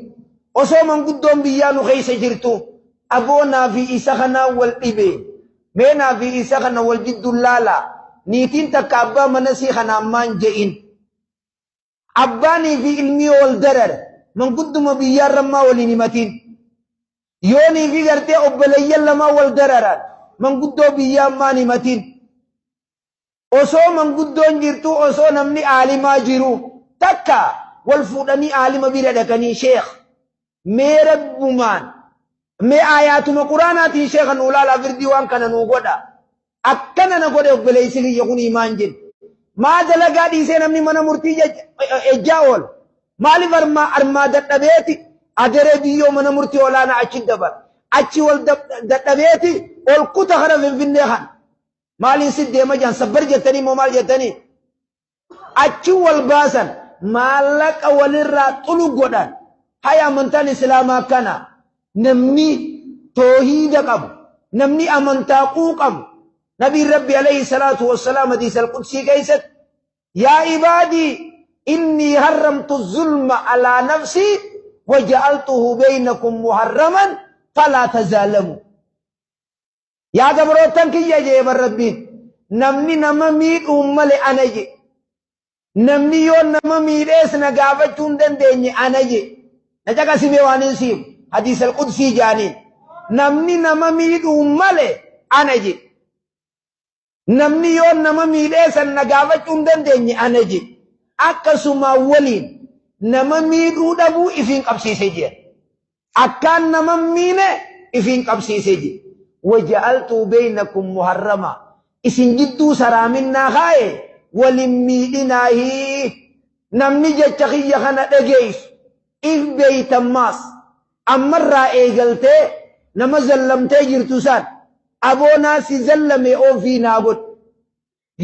osoo manguddoon biyyaa nu keessa jirtu aboonaa fi isa kanaa wal dhibe meenaa fi isa kana wal jidduun laala niitiin takka abbaa mana sii kanaan maan je'in abbaanii fi ilmii wal darara mangudduma biyyaarrammaa waliin himatiin yoonii fi gartee obboleeyyan lamaa wal dararan manguddoo biyyaan himatiin osoo manguddoon jirtu osoo namni aalimaa jiru takka wal fuudhanii aalima bira dhaqanii sheekh mee rabbumaan mee aayaatuma quraanaatiin sheekhan ulaalaa firdii waan kana nuu godha akkana na godhe obboleessi kiyya kun himaan jedhe maa dalagaa dhiisee namni mana murtii ejjaa oola maaliif armaa dadhabeeti adaree biyyoo mana murtii olaanaa achi dabar achi wal dadhabeeti ol kuta kana finfinnee kan maaliin si deema jaan sabbar jettanii moo maal jettanii achi wal baasan maallaqa walirraa xulu godhan haya amantaan islaamaa kana namni toohiida qabu namni amantaa qabu نبي ربي عليه الصلاة والسلام حديث القدسي كيست يا عبادي إني حرمت الظلم على نفسي وجعلته بينكم محرما فلا تظالموا يا جبروتن كي يجي بربين نمني نمميد أمالي أنا جي نمني يون نمميد إسنا قافتون دن ديني أنا جي نجاك سيبوانين سيب حديث القدسي جانين نمني نمميد أمالي أنا جي namni yoon nama miidheessan na gaafachuun dandeenye ana je akkasuma waliin nama miidhuu dhabuu ifiin qabsiisee jira akkaan nama miine ifiin qabsiisee jira waja'altu baynakum muharrama isin jidduu saraaminaa kaaye walin miidhinaahi namni jecha kiyya kana dhageessu if beeytammaas ammarraa eegaltee nama zallamtee jirtu san aboonaa si zallame ofii naa godhu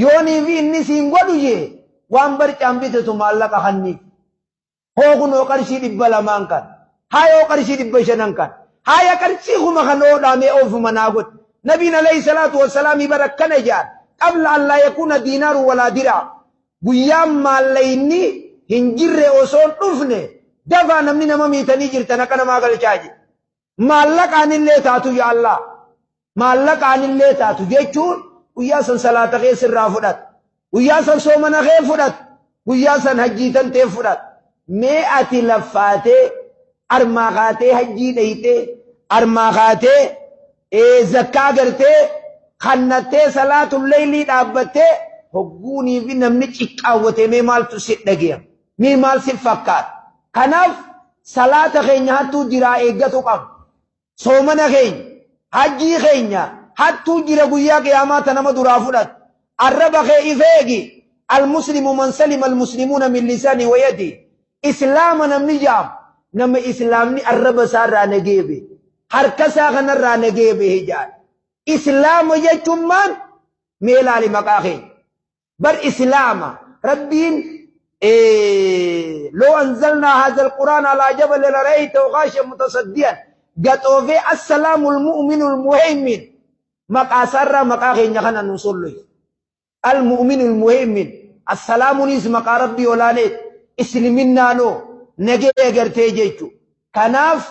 yoonii fi inni siin godhu jee waan barcaan bitetu maallaqa hanniif hookunoo qarshii 200 kan hayoo qarshii 500 kan haya qarshii kuma kan oodhaamee ofuma naa godhu nabiin alayhi salaatu wassalaamii barakkana jaan qabla an laa yakuuna diinaaru walaa diraa guyyaan maallayni hin jirre osoon dhufne dafaa namni nama miitanii jirtan akka namaa galchaa je maallaqaanillee taatu yaa Allah maallaqaanillee taatu jechuun guyyaa san salaata kee sirraa fudhat guyyaa san soomana kee fudhat guyyaa san hajjiitan tee fudhat mee ati laffaatee armaa kaatee hajjii dhayitee armaa kaatee zakkaa gartee kannattee salaatul leylii dhaabbattee hogguunii fi namni ciqqaawwate mee maaltu si dhageem mee maal si fakkaata kanaaf salaata keenya hattuu jiraa eeggatu qaba soomana keenya hajjii keenya hattuu jira guyyaa qiyaamaata nama duraa fudhat arraba kee ifeegi almuslimu man salima almuslimuuna min lisaanii wa yadii islaama namni jaam nama islaamni arraba isaarraa nageebe harka isaa kanarraa nageebe hijaan islaama jechuun maal mee ilaali maqaa keenya bar islaama rabbiin لو أنزلنا هذا القرآن على جبل لرأيته خاشعا متصديا قطوفي السلام المؤمن المهيمن مقاسر مقاخي نخنا نصلي المؤمن المهيمن السلام نيس مقا ربي ولانيت اسلمنا نو نجي اگرتي جيچو كناف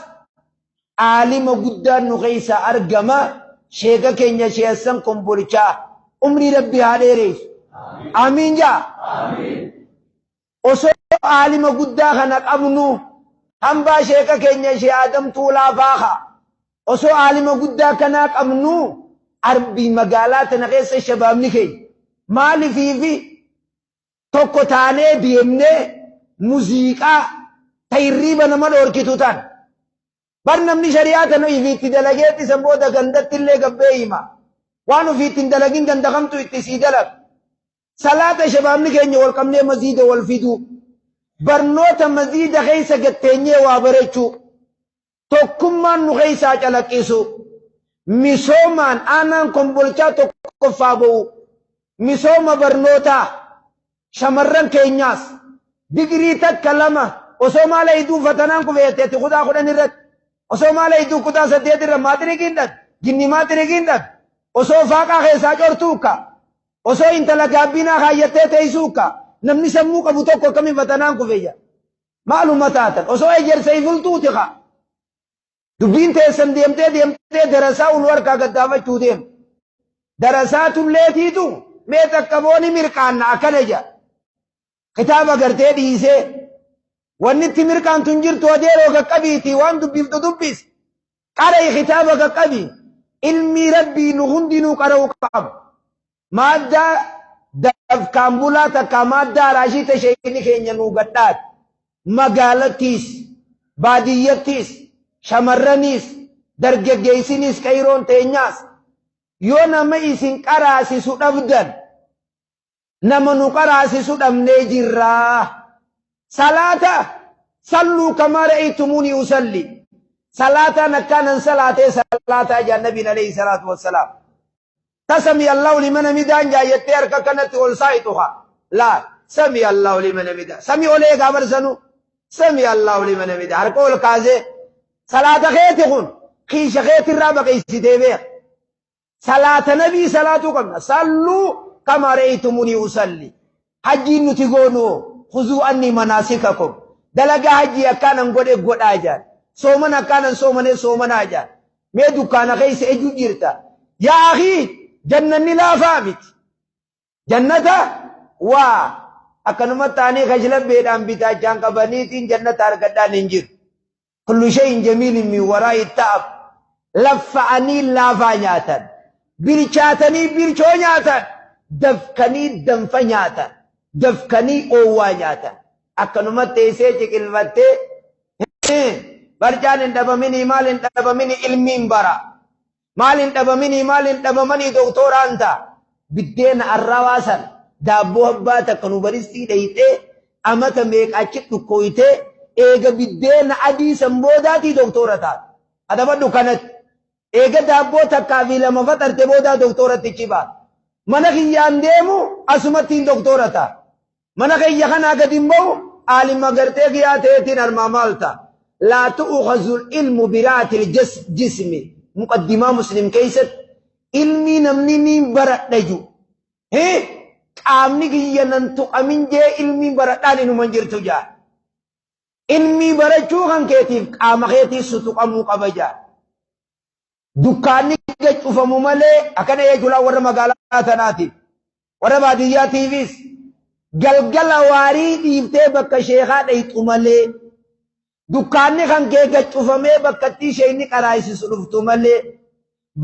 عالم قدان نغيسا ارگما شيخا كينيا شيخا كمبولچا عمري ربي هذه ريس آمين جا آمين osoo aalima guddaa kana qabnu hambaa sheeka keenya shee Adam Tuulaa Faaha osoo aalima guddaa kana qabnu arbii magaalaa tana keessa shabaabni keenya maaliifi tokko taanee deemnee muuziqaa tayriiba nama dhoorkitu tan bar namni shari'aa tana ifiitti dalageetti san booda gandatti illee gabbee hima waan ufiitti dalagin ganda kamtu itti sii dalag صلاة شباب نكين يقول كم ليه مزيد والفيدو برنوتا مزيد غيسا قتيني وابريتشو توكمان نغيسا جلقيسو مسومان آنان كمبولچا توكفابو مسوما برنوتا شمرن كينياس دقريتا كلمة وسوما ليدو فتنان كفيتي خدا خدا نرد وسوما ليدو كدا ستيت رماتري كندد جني ماتري كندد وسوفاقا غيسا جورتوكا osoo intala gaabbinaa kaayattee teessuuka namni sammuu qabu tokko akkamiin fatanaan kufeeyya maaluma taatan osoo ejersa ifultuuti ka dubbiin teessan deemtee darasaa ulu harkaa gaddaafachuu deemu darasaa tulleetiitu mee takkabooni mirqaanna akkana ja kitaaba gartee dhiisee wanni itti mirqaantun jirtu adeeroo qaqqabiitii waan dubbiftu dubbis qara'ii kitaaba qaqqabii ilmii rabbii nu hundinuu qara'uu qabu مادة دف كامبولا تكا مادة راشي تشيني كينيا نوغدات مغالتيس باديتيس شمرنيس درجة جيسينيس كيرون تينياس يونا ما إسين كراسي سود أفدن نمنو كراسي سود أمنيجرا صلاة صلوا كما رأيتموني أصلي صلاة نكانا صلاة صلاة جاء النبي عليه الصلاة والسلام تسمي الله لمن مدان جاء يتيرك كانت والسايتها لا سمي الله لمن مدان سمي أولي قابر سنو سمي الله لمن مدان هرقول كازي صلاة خيتكم خيش خيت الرابق يستيبه صلاة نبي صلاة قمنا صلوا كما رأيتموني أصلي حجي نتقونوا خذوا أني مناسككم دلقا حجي أكانا نقول إقود آجان سومنا أكانا سومنا آجان ميدو كان خيس إجو جيرتا يا أخي جنة لا فامت جنة أكنمت تاني خجلب بيدان بيتا جانك بنيتين جنة أرقدان انجر كل شيء جميل من وراء التعب لفعني لافا نياتا برشاتني برشو نياتا دفكني دنفا نياتا دفكني أوا نياتا أكنمت تيسيتك الفتة برجان اندبميني مال اندبميني علمين برا مال اندبميني دكتور أنتا بدين الرواسا دابو هباتا كنو برستي ديته أمتا ميك أچت نكويته إيغا بدين عدي سنبوداتي دكتورة تات هذا بدو كانت إيغا دابو تكافي لما فتر تبودا دكتورة تكيبات منخي يانديمو أسمتين دكتورة تات منخي يخنا قدمو عالم مغرتي قياتي نرمامالتا لا تؤخذ العلم برات الجسم مقدمة مسلم كيست علمي نمني برات نجو قامني كي يننتو أمين جي علمي برات ناني نمانجر تجا علمي برات شوخان كيتيف قام خيتي ستو قمو قبجا دكاني كي تفهمو مالي أكنا يجولا ورا مقالاتناتي ورا بادياتي فيس galgala warii dhiiftee bakka sheekaa dhayxu malee dukkaanni kan kee gaccufamee bakkatti sheeyni qaraayisisu dhuftu malee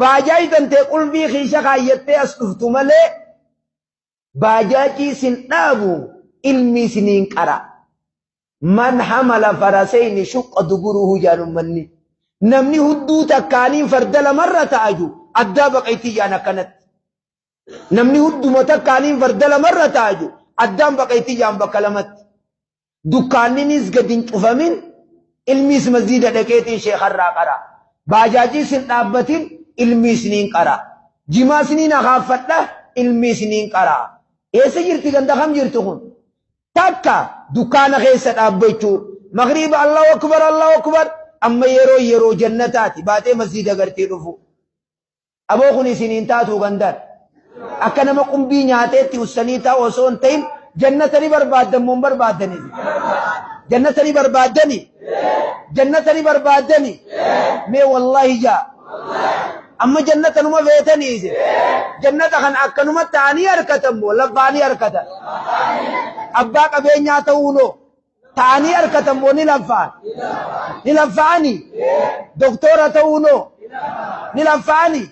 baajaaji tantee qulbii kiisha kaayyattee as dhuftu malee baajaajii sin dhaabu ilmi siniin qara man hamala farasayni shuqqa duguruhu jaanummanni namni hudduu takkaaniin farda lamarra ta'aju addaa baqaytii jaan akkanatti namni hudduma takkaaniin farda lamarra ta'aju addaan baqaytii jaan bakka lamatti dukkaanninis gadin cufamin ilmiis masjiida dhaqeetiin sheekarraa qara baajaajii sin dhaabbatin ilmiis niin qara jimaas niin akaaffadha ilmiis niin qara eessa jirti ganda kam jirtu kun takka dukkaana keessa dhaabbachuu magriiba allahu akbar amma yeroo jannataati baatee masjiida gartee dhufu aboo kun isiniin taatu gandaan akka nama qumbii nyaateetti ussanii taa'u osoo hin ta'in jannatanii barbaadan moo barbaadanii jannatanii barbaadanii mee wallahi jaa amma jannatanuma feetanii jannata kan akkanuma ta'anii harkatan moo labbaanii harkatan abbaa qabeenyaa ta'uunoo ta'anii harkatan moo ni laffa'anii doktora ta'uunoo ni laffa'anii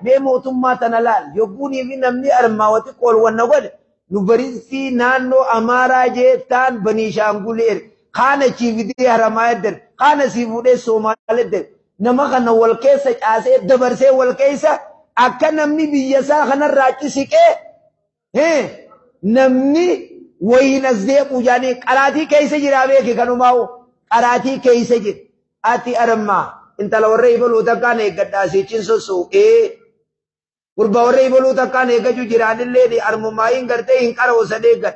mee mootummaa tana laal yogguunii fi namni armaawati qool wanna godhe nu bariisii naannoo amaaraa jeettaan baniishaangulee kaana chiifidee haramaa edder kaana sii fuudhee soomaalee edder nama kana wal keessa caasee dabarsee wal keessa akka namni biyyasaa kanarraa cisiqee namni wayin as deequu jaanii qaraatii keessa jira beeki kanumaa'u qaraatii keessa jira ati armaa intala warra ibaluu takkaan eeggadhaa siichin sosso'ee gurba warra ibaluu takkaan eeggachuu jiraanillee armumaayin gartee hin qaroosa deeggan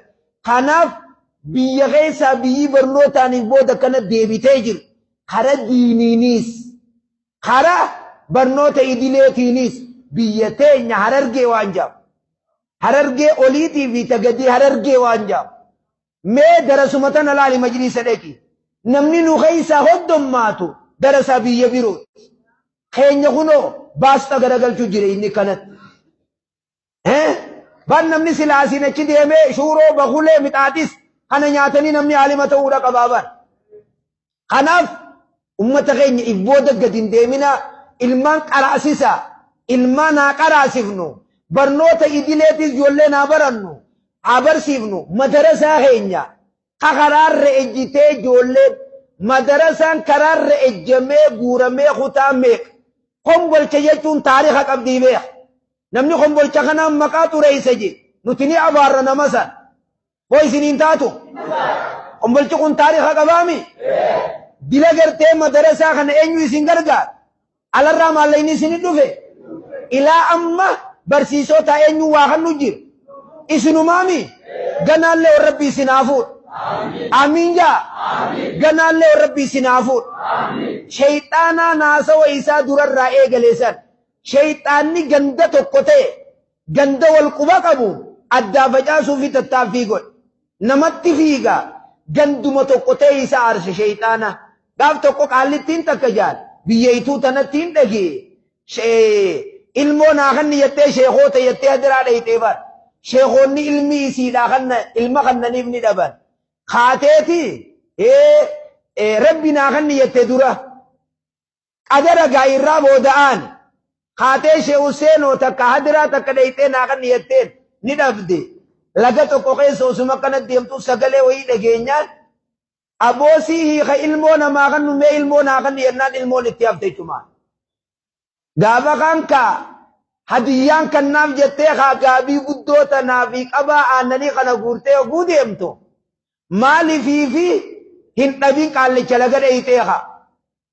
kanaaf biyya keessaa biyyi barnootaaniif booda kana deebitee jiru kara diiniinis kara barnoota idileetiinis biyya teenya harargee waan jaam harargee oliitii fi tagadii harargee waan jaam mee darasuma tana laali majliisa dhaqi namni nu keessaa hoddommaatu darasa biyya birooti keenya kunoo baasta garagalchuu jire inni kanatti ban namni silaasiin achi deemee shuuroo bakulee mixaaxis kana nyaatanii namni haalima ta'uudha qabaaban kanaaf ummata keenya if booda gad hin deemina ilmaan qaraasisa ilmaan haa qaraasifnu barnoota idileetis ijoollee haa barannu haa barsiifnu madarasaa keenya karaarra ejjitee ijoollee madarasaan karaarra ejjamee guuramee kutaa meeqa kombolcha jechuun taariika qabdii beeka namni kombolcha kanaan maqaa xureessa je nuti ni abaarra nama san hoo isiniin taatu kombolchi kun taariika qabaami dila gartee madarasaa kana eenyu isin gargaara alarraa maallayni isin dhufe ilaa amma barsiisota eenyu waa kan nu jiru isinumaami ganaallee rabbi isin haafuudha amiin jaa ganaallee rabbi isin haafuudha shayxaanaa naasawa isaa durarraa eegaleessan shayxaanni ganda tokko ta'e ganda wal quba qabu addaa facaasuu fi tattaaffii godhe namatti fiiga ganduma tokko ta'e isa aarse shayxaana gaaf tokko qaallittiin takka jaal biyyeytuu tanattiin dhagee ilmoo naa kan niyattee sheekhoota yattee hadiraa dhayxee bar sheekhoonni ilmi isiidhaa kanna ilma kannaniif ni dhaban kaateeti rabbi naa kan niyatte dura qadara gaayirraa booda'aan kaatee shee Useenoo takka hadiraa takka dhayxee naa kan niyatteen ni dhabde laga tokko keessa osuma kanatti deemtu sagalee wayii dhageenyaan aboosii hiika ilmoo namaa kan numee ilmoo naa kan niyannaan ilmoon itti hafte jechumaan gaafa kanka hadiyyaan kannaaf jettee haa gaabii guddoo tanaa fi qabaa aannanii kana guurtee oguu deemtu maalifii fi hin dhabin qaallicha laga dhayxee haa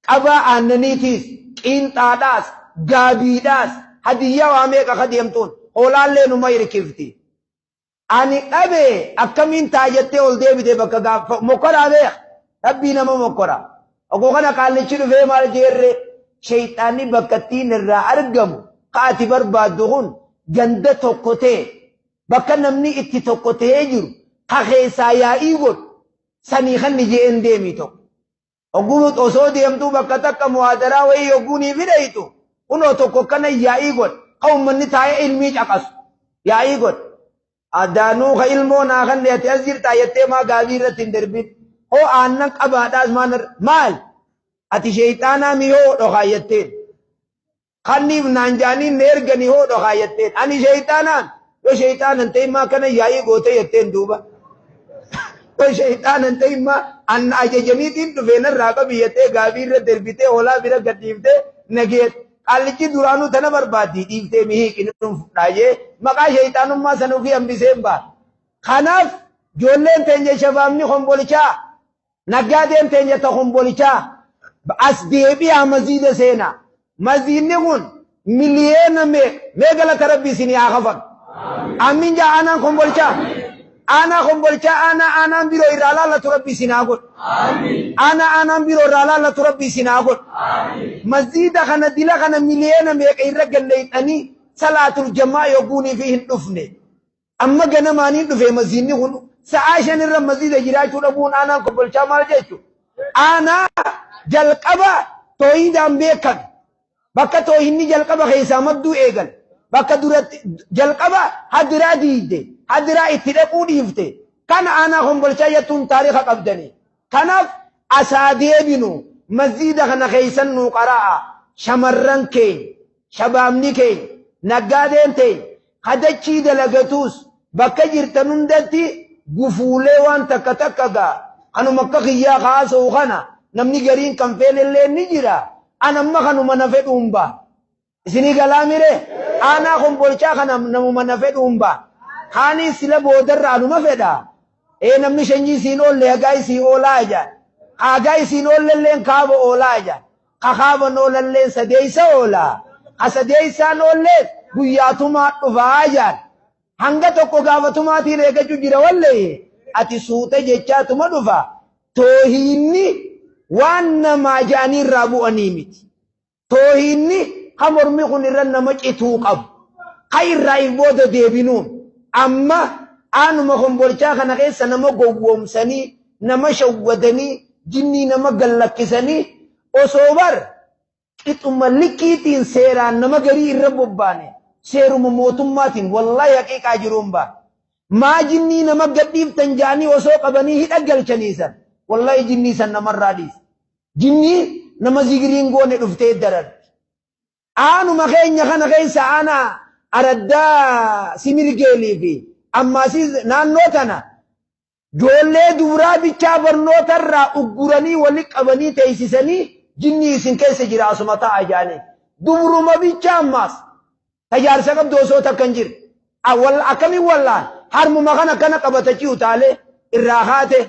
qabaa aannaniitiis qiinxaadhaas gaabiidhaas hadiyyaa waa meeqa ka deemtuun hoolaallee numa hirkifti ani dhabe akkamiin taajattee ol deebite bakka gaafa mokoraa beek rabbii nama mokora oguu kana qaallichi dhufee maal jeerre shayxaanni bakkattiin irraa argamu kaati barbaaddu kun ganda tokko ta'e bakka namni itti tokko ta'ee jiru ka keessaa yaa'ii godhu sanii kan ni je'een deemi tokko oguu osoo deemtuu bakka takka muhaadaraa wayii ogguunii fidaytu kunoo tokko kana yaa'ii godhu ka ummanni taa'ee ilmii caqasu yaa'ii godhu addaanuu ka ilmoo naa kan deete as jirtaa jettee maa gaabii irratti hin darbin hoo aannan qabaadhaas maal ati shayxaanaa miyoo dhokaayyatteen kanniif naan jaaniin ne erganii hoo dhokaayyatteen ani shayxaanaan yoo shayxaanan ta'e maa kana yaa'ii goote jetteen duuba yoo shayxaanan ta'e maa anna ajajaniitiin dhufee narraa qabiyyatee gaabii irra darbitee hoolaa bira gadhiiftee nageet qaallichi duraanuu tana barbaaddi dhiiftee mihiiqin fudhaayee maqaa shayxaanummaa sanuufi hambiseen baa kanaaf joolleen teenya shabaabni hombolichaa naggaadeen teenya ta hombolichaa as deebi'aa maziida seenaa maziidni kun miliyeena meegalata rabbi isinii haa kafan amiin jaa aanaan hombolichaa aanaa hombolichaa aanaan biroo irraa laallatu rabbi isin haa godhu aanaan biroo irraa laallatu rabbi isin haa godhu maziida kana dila kana miliyeena meeqa irra galleeyxanii salaatul jamaa yogguunii fi hin dhufne amma ganamaaniin dhufe maziidni kun sa'aa 5 irra maziida jiraachuu dhabuun aanaan hombolichaa maal jechu aanaa jalqaba tooyidaan beekan bakka tooyinni jalqaba keessaa madduu eegan bakka duratti jalqaba hadiraa diidde hadiraa itti dhaquu dhiifte kana aanaa hombolchaa jettuun taariika qabdanii kanaaf asaa deebinu maziida kana keessan nuu qaraa'a shamarran keenya shabaabni keenya naggaadeen teenya hadachii dalagatuus bakka jirtan hundatti gufuulee waan takka takka gaa kanuma akka kiyyaa kaasuu kana namni gariin kan feenillee ni jira anamma kanuma na fedhuun baa isinii galaamire aanaa hombolchaa kana namuma na fedhuun baa kaanii sila boodarra anuma fedha namni shanyii isiin oolle hagaa isii oolaa jaan hagaa isiin oollelleen kaaba oolaa jaan ka kaaban oolalleen sadeeysa oolaa ka sadeeysaan oolleen guyyaatumaa dhufaa jaan hanga tokko gaafatumaatiin eegachuu jira wallee ati suuta jechaatuma dhufa toohiinni waan namaa jaanii irraa bu'anii miti toohiinni ka mormi kun irra nama cituu qabu ka irraa if booda deebinuun amma aanuma hombolchaa kana keessa nama gowwoomsanii nama shawwadanii jinnii nama gallakkisanii osoo bar qixuma likkiitiin seeraan nama garii irra bobbaane seeruma mootummaatiin wallahi haqiiqaa jiruun baa maa jinnii nama gadhiiftan jaanii osoo qabanii hidha galchaniisan wallahi jinnii san namarraa dhiisa jinnii nama zigiriin goone dhuftee darar aanuma keenya kana keessa aanaa araddaa simirgeelii fi ammaasii naannoo tana joollee duuraa bichaa barnootarraa ugguranii wali qabanii teessisanii jinnii isin keessa jira asuma ta'a jaanii dubruma bichaa ammaas tajaarsa qabdu osoo takkan jir akkamiin wallaan harmuma kana qabatachii utaalee irraa kaate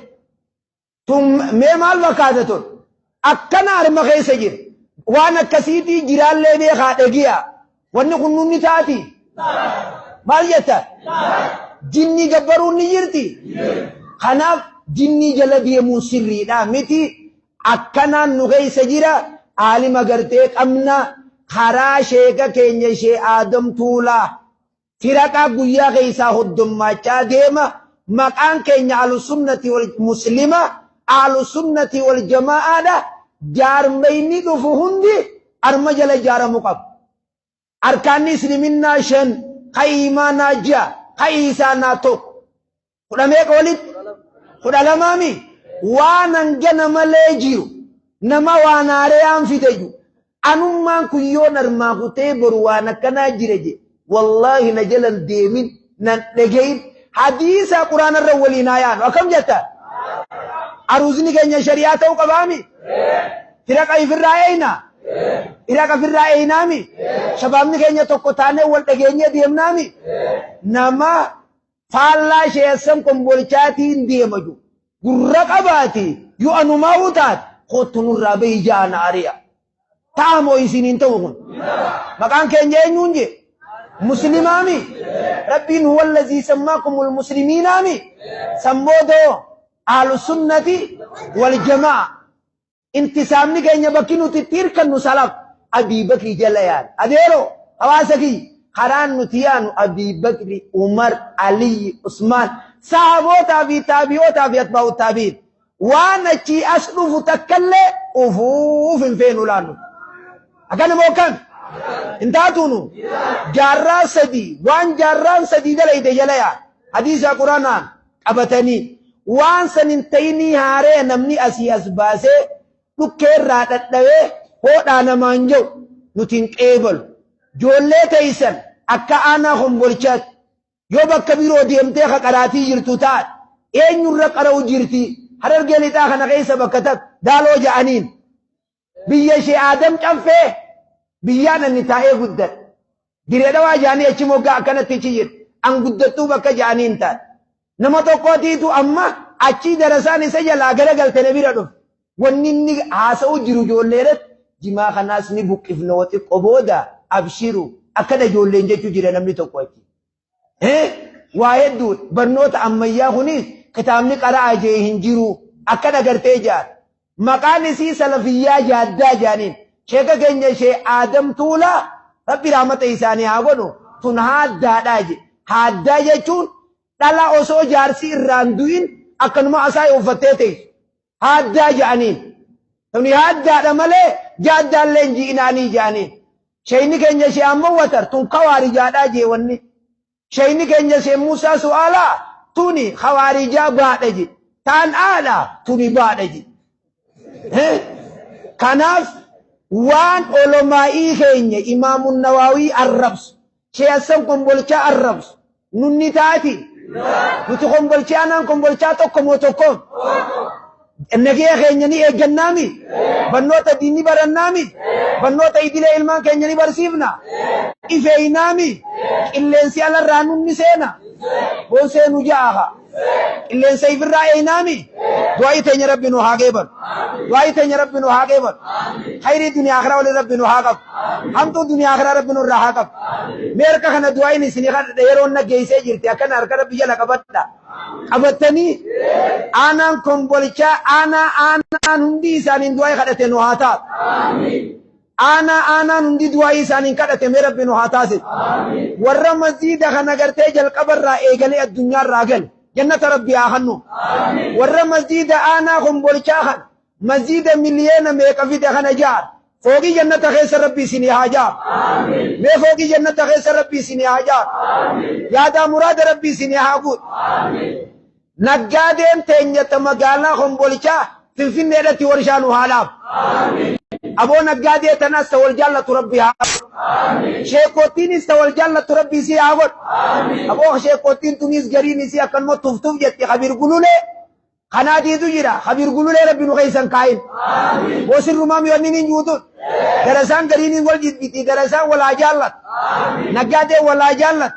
tun mee maal fakkaata tun akkana harma keessa jira وانا كسيتي جيران لي بيخا دغيا وني كنوني تاتي ماليتا جني جبروني يرتي خناف جني جلدي مسري دا متي اكنا نغي سجيرا عالم غرتك امنا خرا شيكا كيني شي ادم تولا فرقا غيا غيسا هدما چا ديما مكان كيني على السنه والمسلمه على السنه والجماعه دا جار ميني دفهندي ارمجل جار مقب اركان اسلامنا شن قيمانا جا قيسانا تو خداميك ولد خدامامي وانا جنا مليجيو نما وانا ريان في تجو أنما كيو نرما كتي بروانا كنا جرجي والله نجل ديمين نجيب حديث القرآن الرولين آيان وكم جتا أروزني كأن شريعته وقبامي فرق أي في الرأينا فرق في الرأينا مي شبابني كأن تقطانه والتجيني ديم نامي نما فالله شيء سمكم بولشاتين ديمجو قرق أباتي يو أنو ماوتات خطن الرابي جانا عريا تامو يسينين توهن مكان كنجي نونجي مسلمامي ربين هو الذي سماكم المسلمين آمي سمودو أهل السنة والجماعة انتسامني كنجي بكينو تتير كنو سلف أبي بكر جليان أديرو حواسكي خران نتيانو أبي بكر عمر علي عثمان صحابو تابعو أتباعو تابعين وانا چي أسلوف تكالي أفوف فين لانو أكان موكان انتاتونو جاران سدي وان جاران سدي دلائي دجليا حديث القرآن أبتني وان سننتيني هاري نمني أسي أسباسي نكير راتت دوه هو دانا مانجو نتين قيبل جولي تيسن أكا آنا هم بلچت يوبا كبيرو ديمتي خقراتي جرتو تات اين يرق أرو جرتي حرر جيلي تاخنا غيسا بكتب دالو جانين بيشي آدم كنفه بيانا نتائي قدت جريدوا جاني اچموغا اكنا تيچير ان قدتو بكا جانين تات نمتو قوتيتو اما اچي درساني سجل اگرگل تنبير دف ونني حاسو جرو جوليرت جما خناس ني بوقف نوتي قبودا ابشروا اكدا جولين جچو جيره نمني تو قوتي واحد دود برنوت اميا هنيس كتابني قرأ جي هنجرو أكد أگر تيجار مقان سی سلفیہ جادہ جانین شیخ گنجے شے آدم تولا ربی رحمت ایسانی آگونو تن حادہ جچون تلا اوسو جارسی الراندوین اکنما اسائی اوفتے تے حادہ جانین تنی حادہ دملے جادہ لین جینانی جانین شیخ گنجے شے امو وطر تن قواری جادہ جیونی شيني كان جسم موسى سؤالا توني خوارجا بعدجي تان آلا توني بعدجي كناف وان علمائي خيني إمام النووي الربس شيء سمكم بولشا الربس نوني تاتي نتكم بولشا نانكم بولشا توكم وتوكم النجية خيني الجنامي بنوتا ديني برنامي بنوتا إدلي إلمان كيني برسيفنا إفينامي إلين سيالا رانون نسينا بوسينو جاها إلين سيف الرأينامي دعائي تيني ربي نوحاقبا دعائي تيني ربي نوحاقبا خيري دنيا آخرة ولي ربي نوحاقب هم تو دنيا آخرة ربي نوحاقب ميركا خنا دعائي نسيني خان ديرون نجيسي جرتي أكن أركا ربي جلا قبطنا قبطني آنا كمبولشا آنا هندي سانين دعائي خدتي نوحاتات آنا هندي دعائي سانين خدتي مير ربي نوحاتات ورّا مسجد خنا قرتي جل قبر را إيقلي الدنيا راقل جنة ربي آخنو ورّا مسجد آنا كمبولشا خن مسجد مليون ميكا في دخنا جار فوقي جنة خيس ربي سيني حاجاب مي فوقي جنة خيس ربي سيني حاجاب يادا مراد ربي سيني حاقود نقادين تنية مقالنا خمبولشا في النيرة ورشانو حالاب أبو نقادين تناس والجالة ربي حاقود شيكوتين والجالة ربي سي حاقود أبو شيكوتين تنيس قريني سي أكن مو تفتف جتي خبير قلولي خنادي تجرا خبير قلولي ربي نخيسان كاين وسر رمامي ونين جودون درسان قريني والجد بيتي درسان ولا جالت نقادي ولا جالت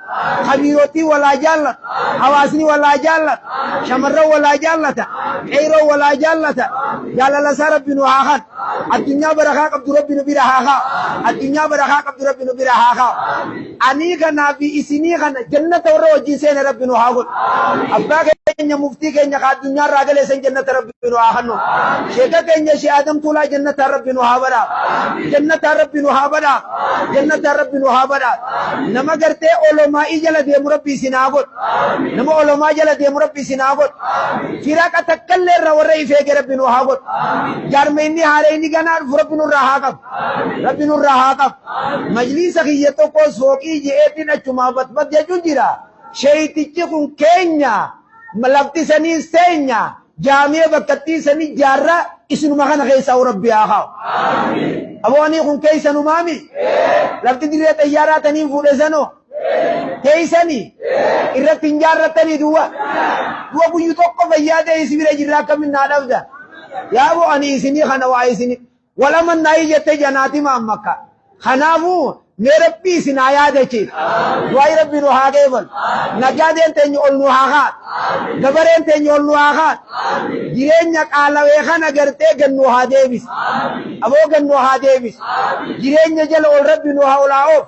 خبيروتي ولا جالت حواسني ولا جالت شمرو ولا جالت حيرو ولا جالت jaalala isaa rabbi nu haa haa addunyaa barakaa qabdu rabbi nu bira haa haa addunyaa barakaa qabdu rabbi nu bira haa haa anii kanaa fi isinii kana jannata warra wajjin seene rabbi nu haa godhu abbaa keenya muftii keenya ka addunyaa irraa galeessan jannata rabbi nu haa hannu sheeka keenya shee Adam Tuulaa jannata rabbi nu haa badhaa jannata rabbi nu haa badhaa jannata rabbi nu haa badhaa nama gartee olomaa'ii jala deemu rabbi isin haa godhu nama olomaa jala deemu rabbi isin haa godhu firaqa takkallee irra warra ifeege rabbi nu haa godhu jaarmeenni haareenni ganaa dhufu rabbi nurraa haa qabu rabbi nurraa haa qabu majliisa kiyya tokkos fooqii je'eetiin achumaa batbat jechuun jira sheeyitichi kun keenya lafti sanii seenya jaamee bakkattii sanii jaarraa isinuma kana keessaa rabbi haa haa aboonii kun keeysanumaami lafti dirree xayyaaraa taniin fuudhe sanoo keeysanii irratti hin jaarratanii duwwa guyyu tokko fayyaa ta'e isi bira jirra akkamin naa dhabda yaabo ani isinii kana waa isinii walaman naayii jette janaati maammakka kanaafuu mee rabbi isin haa yaadachiif du'aayi rabbi nu haa qeebalu nagaadeen teenya ol nu haa kaat gabareen teenya ol nu haa kaat jireenya qaalawee kana gartee gannu haa deebis aboo gannu haa deebis jireenya jala ol rabbi nu haa olaa'oof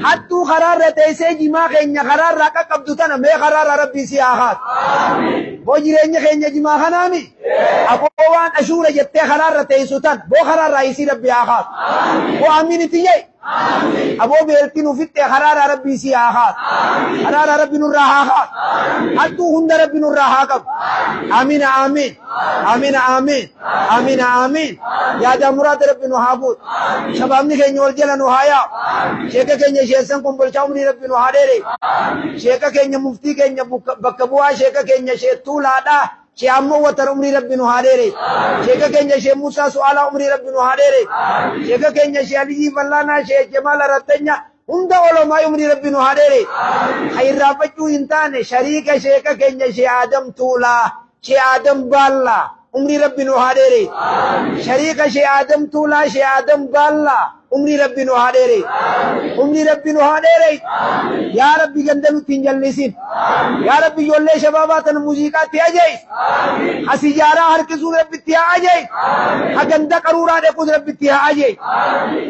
hattuu karaarra teessee jimaa keenya karaarraa qaqqabdu tana mee karaarra rabbi si haa kaat boo jireenya keenya jimaa kanaami aboo waan ashuura jettee karaarra teessu tan boo karaarraa isii rabbi haa kaat boo amminitiyyee aboo beeltiin ufitte karaara rabbii si haa kaat karaara rabbi nurraa haa kaat hattuu hunda rabbi nurraa haa qabu amina amiin amina amiin amina amiin yaada muraada rabbi nu haa guutu shabaabni keenya wal jala nu haa yaa'u sheeka keenya sheessan kombolchaa umrii rabbi nu haa dheere sheeka keenya muftii keenya bakka bu'aa sheeka keenya shee Tuulaadhaa شيء أمو وتر عمري ربي نهاري شيء كأني شيء موسى سؤال عمري ربي نهاري شيء كأني شيء علي فلانا شيء جمال رتنيا هم ده علماء عمري ربي نهاري خير رابطو إنسان شريك شيء كأني شيء آدم تولا شيء آدم بالا عمري ربي نهاري شريك شيء آدم تولا شيء آدم بالا عمري ربي نهاري عمري ربي نهاري يا ربي جندلو تنجل نسين يا ربي يولي شبابات الموسيقى تياجي حسيجارة هر كسو ربي تياجي حقندا قرورا ديكو ربي تياجي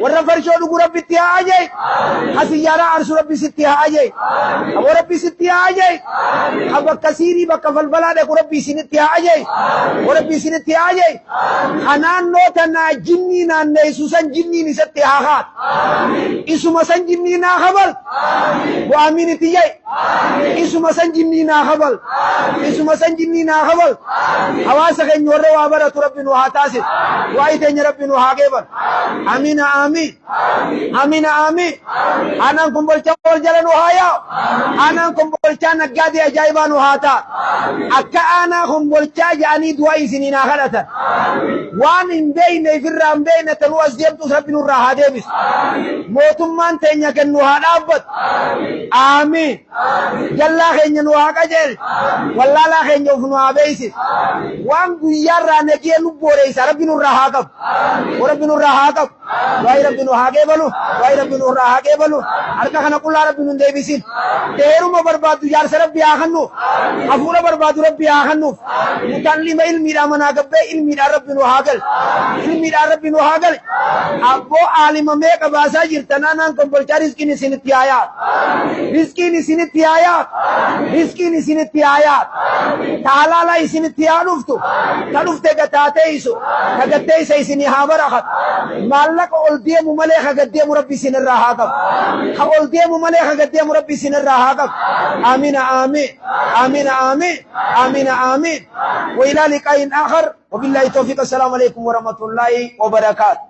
ورفرشو دقو ربي تياجي حسيجارة عرشو ربي ستياجي ابو ربي ستياجي حبا كسيري بكا فالبلا ديكو ربي سنتياجي وربي سنتياجي حنان نوتنا جنينا نيسوسان جنين ستياجي هاخات اسم سنجنينا خبل وامين تيجي اسم سنجنينا خبل اسم سنجنينا خبل حواسك ان يورو وابرة ربي نوها تاسد وايتين ربي نوها قبل امين امين امين امين انا كمبلچا ورجل نوها يا انا كمبلچا نقادي اجايبا نوها تا اكا انا كمبلچا جاني دوائی سنينا خلطا وان ان بين فرام بين تلوز ديبتو ربي نوها ديبس موتمان تينيا كنوها دابت آمين جلا خينيا نوها كجل والله لا خينيا فنوها بيسس وان قيارا نكي نبوريس ربي نوها قب وربي نوها قب واي ربي نوها قبلو واي ربي نوها قبلو حركا خنا قول ربي نوها ديبسين تيرو ما بربادو يار سربي آخنو أفورا بربادو ربي آخنو متعلم علمي رامنا قبه علمي ربي نوها قل علمي ربي نوها قل أبو عالم में कबासा जिरतना ना कंपल्चा रिस्की निसिनित आयात रिस्की निसिनित आयात तालाला इसिनित आनुफ्तु तनुफ्ते गताते इसो कगते इसे इसिनी हाबर अखत मालक ओल्दिये मुमले खगद्दिये मुरब्बी सिनर रहा कब ओल्दिये मुमले खगद्दिये मुरब्बी सिनर रहा कब आमीन आमीन आमीन आमीन आमीन आमीन वइला लिकाइन आखर वबिल्लाहि तौफीक अस्सलामु अलैकुम वरहमतुल्लाहि वबरकातुहू